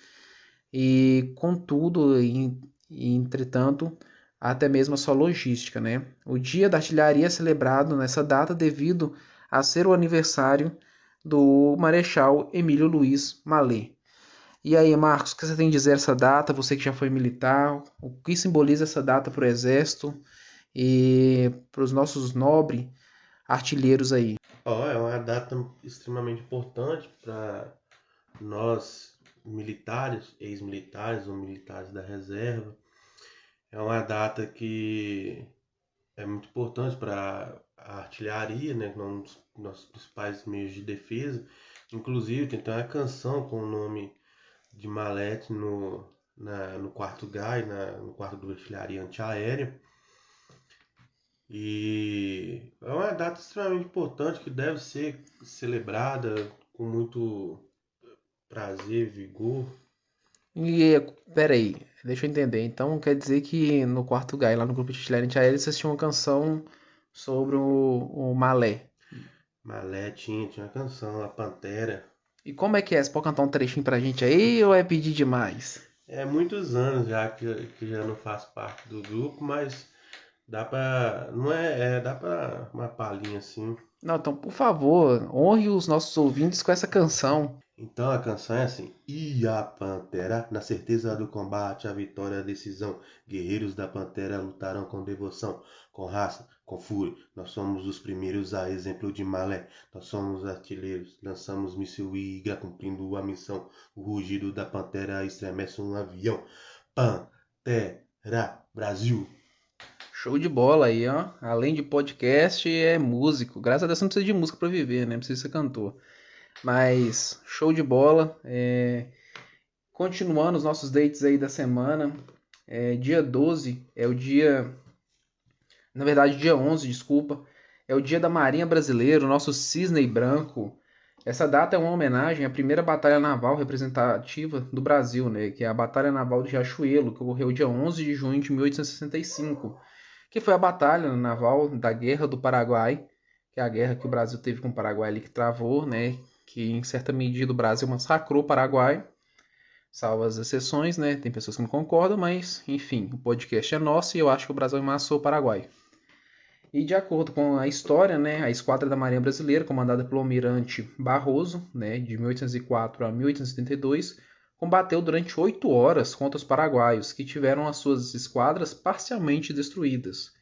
e, contudo, entretanto, até mesmo a sua logística, né? O Dia da Artilharia é celebrado nessa data devido a ser o aniversário do Marechal Emílio Luiz Mallet. E aí, Marcos, o que você tem a dizer essa data? Você que já foi militar, o que simboliza essa data para o Exército e para os nossos nobres artilheiros aí? É uma data extremamente importante para nós militares, ex-militares ou militares da reserva. É uma data que é muito importante para a artilharia, né, que é um dos nossos principais meios de defesa. Inclusive, tem até uma canção com o nome de Mallet no quarto GAI, no quarto de artilharia antiaérea. E é uma data extremamente importante que deve ser celebrada com muito prazer, vigor. E, peraí, deixa eu entender. Então, quer dizer que no quarto Guy, lá no grupo de artilharia antiaérea, vocês tinham uma canção sobre o Malé. Mallet tinha uma canção, A Pantera. E como é que é? Você pode cantar um trechinho pra gente aí ou é pedir demais? É muitos anos já que já não faz parte do grupo, mas dá pra. Não dá pra uma palhinha assim. Não, então, por favor, honre os nossos ouvintes com essa canção. Então a canção é assim: E a Pantera, na certeza do combate, a vitória, a decisão. Guerreiros da Pantera lutarão com devoção, com raça, com fúria. Nós somos os primeiros a exemplo de Malé. Nós somos artilheiros, lançamos míssil Igra cumprindo a missão. O rugido da Pantera estremece um avião. Pantera, Brasil. Show de bola aí, ó. Além de podcast, é músico. Graças a Deus você não precisa de música pra viver, né? Não precisa ser cantor. Mas show de bola. Continuando os nossos dates aí da semana. Dia 12 é o dia. Na verdade, dia 11, desculpa. É o dia da Marinha Brasileira, o nosso cisne branco. Essa data é uma homenagem à primeira batalha naval representativa do Brasil, né? Que é a Batalha Naval de Riachuelo, que ocorreu dia 11 de junho de 1865. Que foi a batalha naval da Guerra do Paraguai, que é a guerra que o Brasil teve com o Paraguai ali que travou, né? Que em certa medida o Brasil massacrou o Paraguai, salvo as exceções, né? Tem pessoas que não concordam, mas enfim, o podcast é nosso e eu acho que o Brasil amassou o Paraguai. E de acordo com a história, né, a esquadra da Marinha Brasileira, comandada pelo almirante Barroso, né, de 1804 a 1872, combateu durante 8 horas contra os paraguaios, que tiveram as suas esquadras parcialmente destruídas.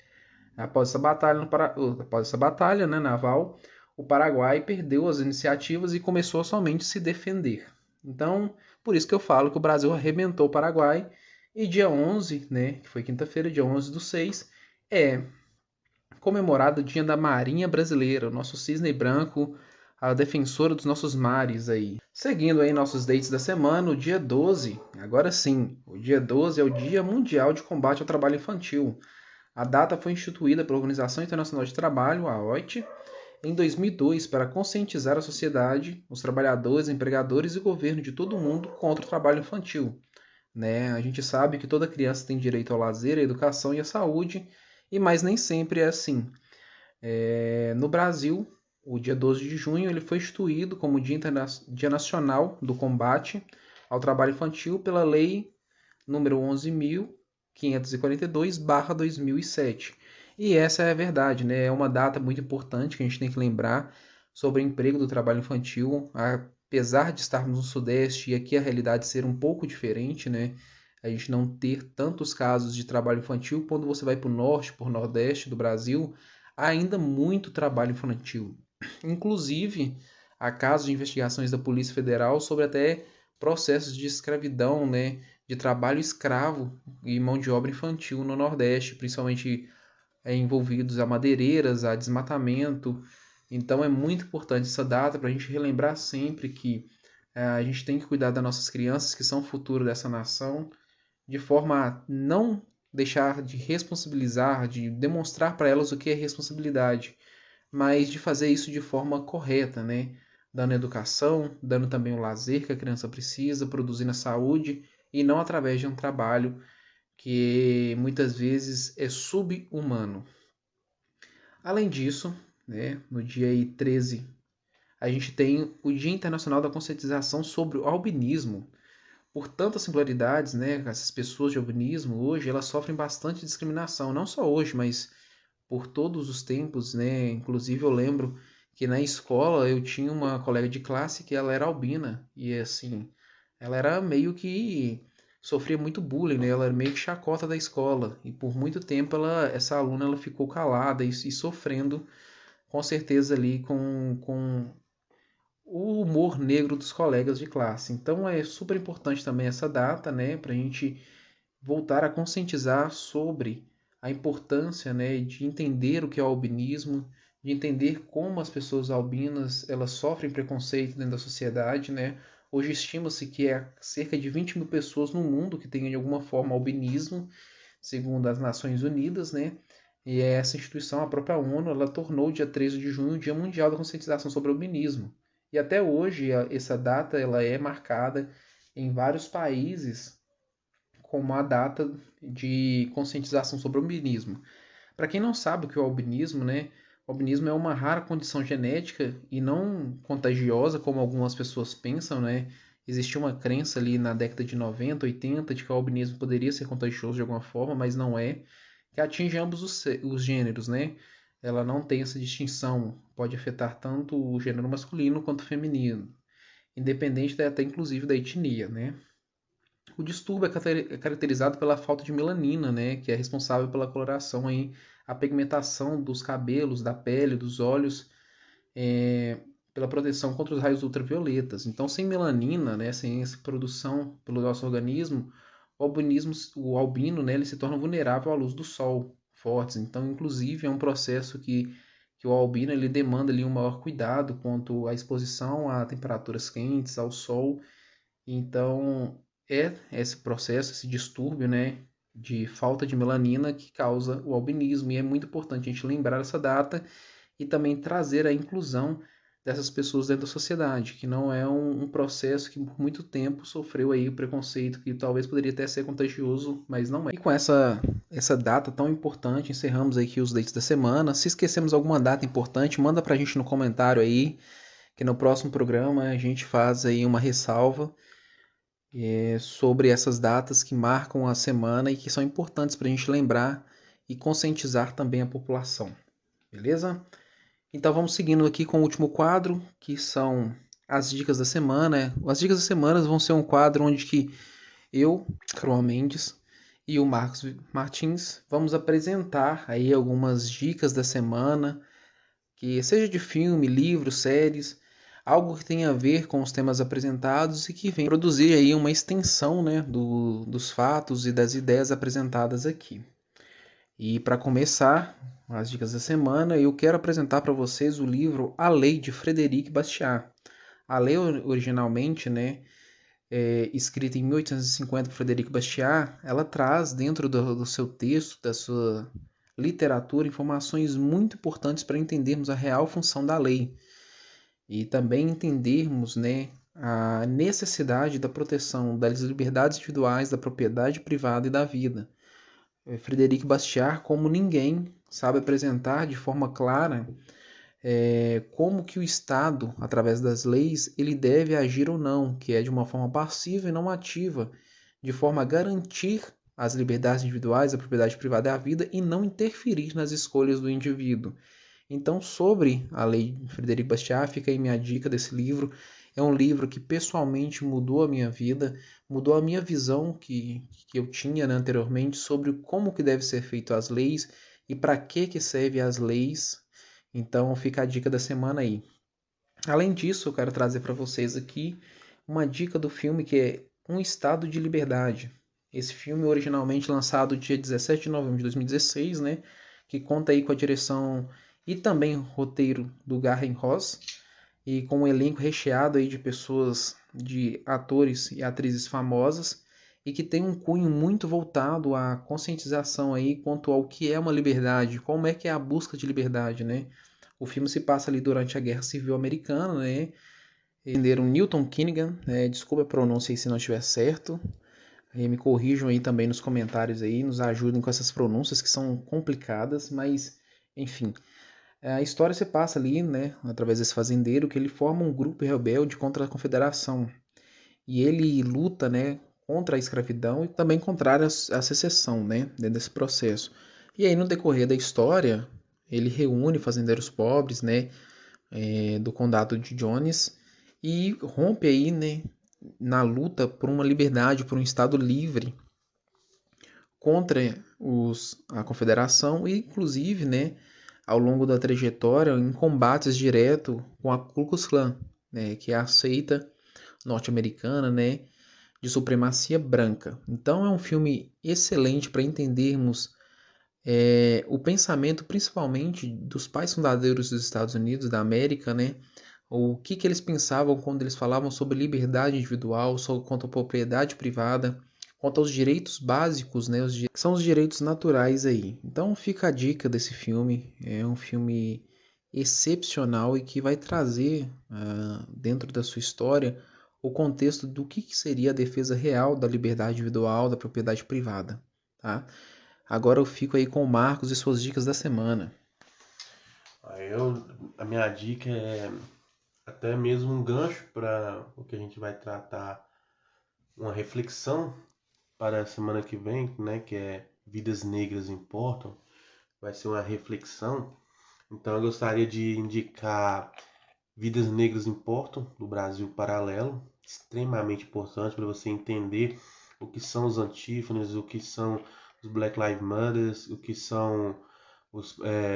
Após essa batalha, né, naval, o Paraguai perdeu as iniciativas e começou a somente se defender. Então, por isso que eu falo que o Brasil arrebentou o Paraguai. E dia 11, né, que foi quinta-feira, dia 11/6, é comemorado o Dia da Marinha Brasileira, o nosso cisne branco, a defensora dos nossos mares aí. Seguindo aí nossos dates da semana, o dia 12, agora sim, o dia 12 é o Dia Mundial de Combate ao Trabalho Infantil. A data foi instituída pela Organização Internacional de Trabalho, a OIT, em 2002 para conscientizar a sociedade, os trabalhadores, empregadores e governo de todo o mundo contra o trabalho infantil. Né? A gente sabe que toda criança tem direito ao lazer, à educação e à saúde, mas nem sempre é assim. No Brasil, o dia 12 de junho ele foi instituído como Dia Nacional do Combate ao Trabalho Infantil pela Lei número 11.542/2007. E essa é a verdade, né? É uma data muito importante que a gente tem que lembrar sobre o emprego do trabalho infantil, apesar de estarmos no Sudeste e aqui a realidade ser um pouco diferente, né? A gente não ter tantos casos de trabalho infantil, quando você vai para o norte, para o nordeste do Brasil, há ainda muito trabalho infantil. Inclusive, há casos de investigações da Polícia Federal sobre até processos de escravidão, né? De trabalho escravo e mão de obra infantil no Nordeste, principalmente envolvidos a madeireiras, a desmatamento. Então é muito importante essa data para a gente relembrar sempre que a gente tem que cuidar das nossas crianças, que são o futuro dessa nação, de forma a não deixar de responsabilizar, de demonstrar para elas o que é responsabilidade, mas de fazer isso de forma correta, né? Dando educação, dando também o lazer que a criança precisa, produzindo a saúde e não através de um trabalho que muitas vezes é sub-humano. Além disso, né, no dia 13, a gente tem o Dia Internacional da Conscientização sobre o Albinismo. Por tantas singularidades, né, essas pessoas de albinismo hoje, elas sofrem bastante discriminação, não só hoje, mas por todos os tempos, né? Inclusive eu lembro que na escola eu tinha uma colega de classe que ela era albina e assim, ela era meio que sofria muito bullying, né? Ela era meio que chacota da escola e por muito tempo essa aluna ela ficou calada e sofrendo com certeza ali com o humor negro dos colegas de classe. Então é super importante também essa data, né, para a gente voltar a conscientizar sobre a importância, né, de entender o que é o albinismo, de entender como as pessoas albinas elas sofrem preconceito dentro da sociedade, né? Hoje estima-se que é cerca de 20 mil pessoas no mundo que têm de alguma forma albinismo, segundo as Nações Unidas, né? E essa instituição, a própria ONU, ela tornou o dia 13 de junho o Dia Mundial da Conscientização sobre o Albinismo. E até hoje essa data ela é marcada em vários países como a data de conscientização sobre o albinismo. Para quem não sabe o que é o albinismo, né? O albinismo é uma rara condição genética e não contagiosa, como algumas pessoas pensam, né? Existia uma crença ali na década de 90, 80 de que o albinismo poderia ser contagioso de alguma forma, mas não é. Que atinge ambos os gêneros, né? Ela não tem essa distinção, pode afetar tanto o gênero masculino quanto o feminino, independente até inclusive da etnia, né? O distúrbio é caracterizado pela falta de melanina, né, que é responsável pela coloração, aí, a pigmentação dos cabelos, da pele, dos olhos, pela proteção contra os raios ultravioletas. Então, sem melanina, né, sem essa produção pelo nosso organismo, o albino, né, ele se torna vulnerável à luz do sol fortes. Então, inclusive, é um processo que o albino ele demanda ali um maior cuidado quanto à exposição a temperaturas quentes, ao sol. Então, é esse processo, esse distúrbio, né, de falta de melanina que causa o albinismo. E é muito importante a gente lembrar essa data e também trazer a inclusão dessas pessoas dentro da sociedade, que não é um processo que por muito tempo sofreu aí o preconceito, que talvez poderia até ser contagioso, mas não é. E com essa data tão importante, encerramos aqui os dates da semana. Se esquecemos alguma data importante, manda pra gente no comentário aí, que no próximo programa a gente faz aí uma ressalva sobre essas datas que marcam a semana e que são importantes para a gente lembrar e conscientizar também a população. Beleza? Então vamos seguindo aqui com o último quadro, que são as dicas da semana. As dicas da semana vão ser um quadro onde que eu, Caruan Mendes, e o Marcos Martins vamos apresentar aí algumas dicas da semana, que seja de filme, livro, séries, algo que tem a ver com os temas apresentados e que vem produzir aí uma extensão, né, dos fatos e das ideias apresentadas aqui. E para começar as dicas da semana, eu quero apresentar para vocês o livro A Lei de Frederic Bastiat. A lei originalmente, né, escrita em 1850 por Frederic Bastiat, ela traz dentro do seu texto, da sua literatura, informações muito importantes para entendermos a real função da lei e também entendermos, né, a necessidade da proteção das liberdades individuais, da propriedade privada e da vida. Frederic Bastiat, como ninguém, sabe apresentar de forma clara como que o Estado, através das leis, ele deve agir ou não, que é de uma forma passiva e não ativa, de forma a garantir as liberdades individuais, a propriedade privada e a vida e não interferir nas escolhas do indivíduo. Então, sobre a lei de Frederic Bastiat, fica aí minha dica desse livro. É um livro que pessoalmente mudou a minha vida, mudou a minha visão que eu tinha, né, anteriormente sobre como que deve ser feito as leis e para que servem as leis. Então, fica a dica da semana aí. Além disso, eu quero trazer para vocês aqui uma dica do filme que é Um Estado de Liberdade. Esse filme originalmente lançado dia 17 de novembro de 2016, né, que conta aí com a direção e também roteiro do Gareth Ross e com um elenco recheado aí de pessoas, de atores e atrizes famosas e que tem um cunho muito voltado à conscientização aí quanto ao que é uma liberdade, como é que é a busca de liberdade, né? O filme se passa ali durante a Guerra Civil Americana, né? Entenderam Newton Kinnigan, né? Desculpa a pronúncia aí se não estiver certo. Me corrijam aí também nos comentários aí, nos ajudem com essas pronúncias que são complicadas, mas enfim. A história se passa ali, né, através desse fazendeiro, que ele forma um grupo rebelde contra a Confederação. E ele luta, né, contra a escravidão e também contra a secessão, né, dentro desse processo. E aí, no decorrer da história, ele reúne fazendeiros pobres, né, do condado de Jones e rompe aí, né, na luta por uma liberdade, por um estado livre contra a Confederação e, inclusive, né, ao longo da trajetória, em combates direto com a Ku Klux Klan, né, que é a seita norte-americana, né, de supremacia branca. Então é um filme excelente para entendermos o pensamento, principalmente dos pais fundadores dos Estados Unidos da América, né, o que eles pensavam quando eles falavam sobre liberdade individual, sobre quanto à propriedade privada, quanto aos direitos básicos, né, que são os direitos naturais aí. Então fica a dica desse filme, é um filme excepcional e que vai trazer dentro da sua história o contexto do que seria a defesa real da liberdade individual, da propriedade privada, tá? Agora eu fico aí com o Marcos e suas dicas da semana. A minha dica é até mesmo um gancho para o que a gente vai tratar, uma reflexão para a semana que vem, né, que é Vidas Negras Importam. Vai ser uma reflexão. Então eu gostaria de indicar Vidas Negras Importam, do Brasil Paralelo, extremamente importante para você entender o que são os antífonas, o que são os Black Lives Matter, o que são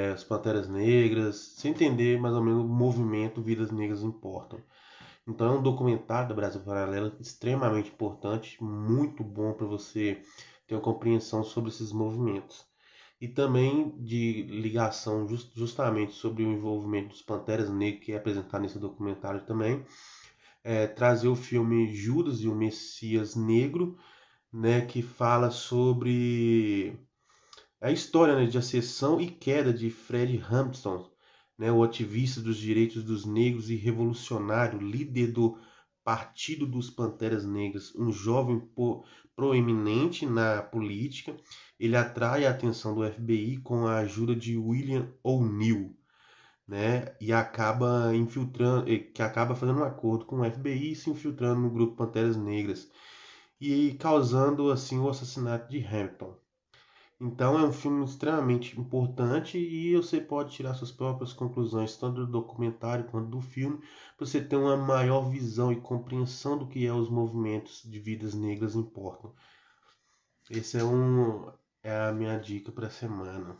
as Panteras Negras, você entender mais ou menos o movimento Vidas Negras Importam. Então é um documentário do Brasil Paralelo extremamente importante, muito bom para você ter uma compreensão sobre esses movimentos. E também de ligação justamente sobre o envolvimento dos Panteras Negras, que é apresentado nesse documentário também, trazer o filme Judas e o Messias Negro, né, que fala sobre a história, né, de ascensão e queda de Fred Hampton, né, o ativista dos direitos dos negros e revolucionário, líder do Partido dos Panteras Negras, um jovem proeminente na política. Ele atrai a atenção do FBI com a ajuda de William O'Neill, né, e acaba fazendo um acordo com o FBI e se infiltrando no grupo Panteras Negras e causando assim o assassinato de Hampton. Então é um filme extremamente importante e você pode tirar suas próprias conclusões, tanto do documentário quanto do filme, para você ter uma maior visão e compreensão do que os movimentos de vidas negras importam. Esse é a minha dica para a semana.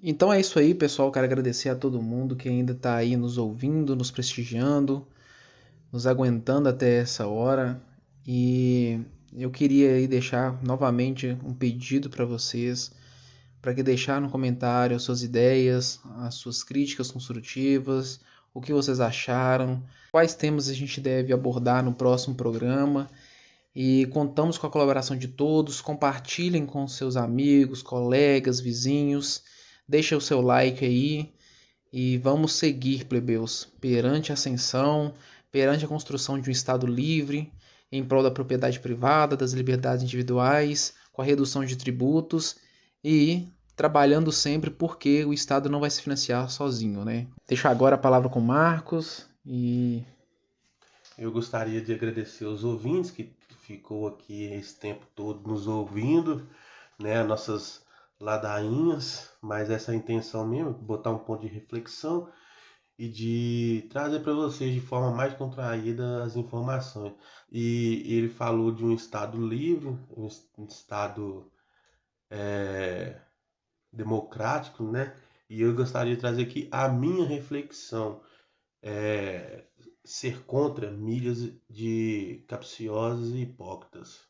Então é isso aí, pessoal. Quero agradecer a todo mundo que ainda está aí nos ouvindo, nos prestigiando. nos aguentando até essa hora. E eu queria aí deixar novamente um pedido para vocês, para que deixar no comentário as suas ideias, as suas críticas construtivas, o que vocês acharam, quais temas a gente deve abordar no próximo programa. E contamos com a colaboração de todos. Compartilhem com seus amigos, colegas, vizinhos. Deixa o seu like aí e vamos seguir, plebeus, perante a ascensão, perante a construção de um Estado livre, em prol da propriedade privada, das liberdades individuais, com a redução de tributos e trabalhando sempre porque o Estado não vai se financiar sozinho, né? Deixo agora a palavra com o Marcos e Eu gostaria de agradecer aos ouvintes que ficou aqui esse tempo todo nos ouvindo, né, nossas ladainhas, mas essa é a intenção mesmo, botar um ponto de reflexão e de trazer para vocês de forma mais contraída as informações. E ele falou de um estado livre, um estado democrático, né? E eu gostaria de trazer aqui a minha reflexão. Ser contra mídias de capciosas e hipócritas.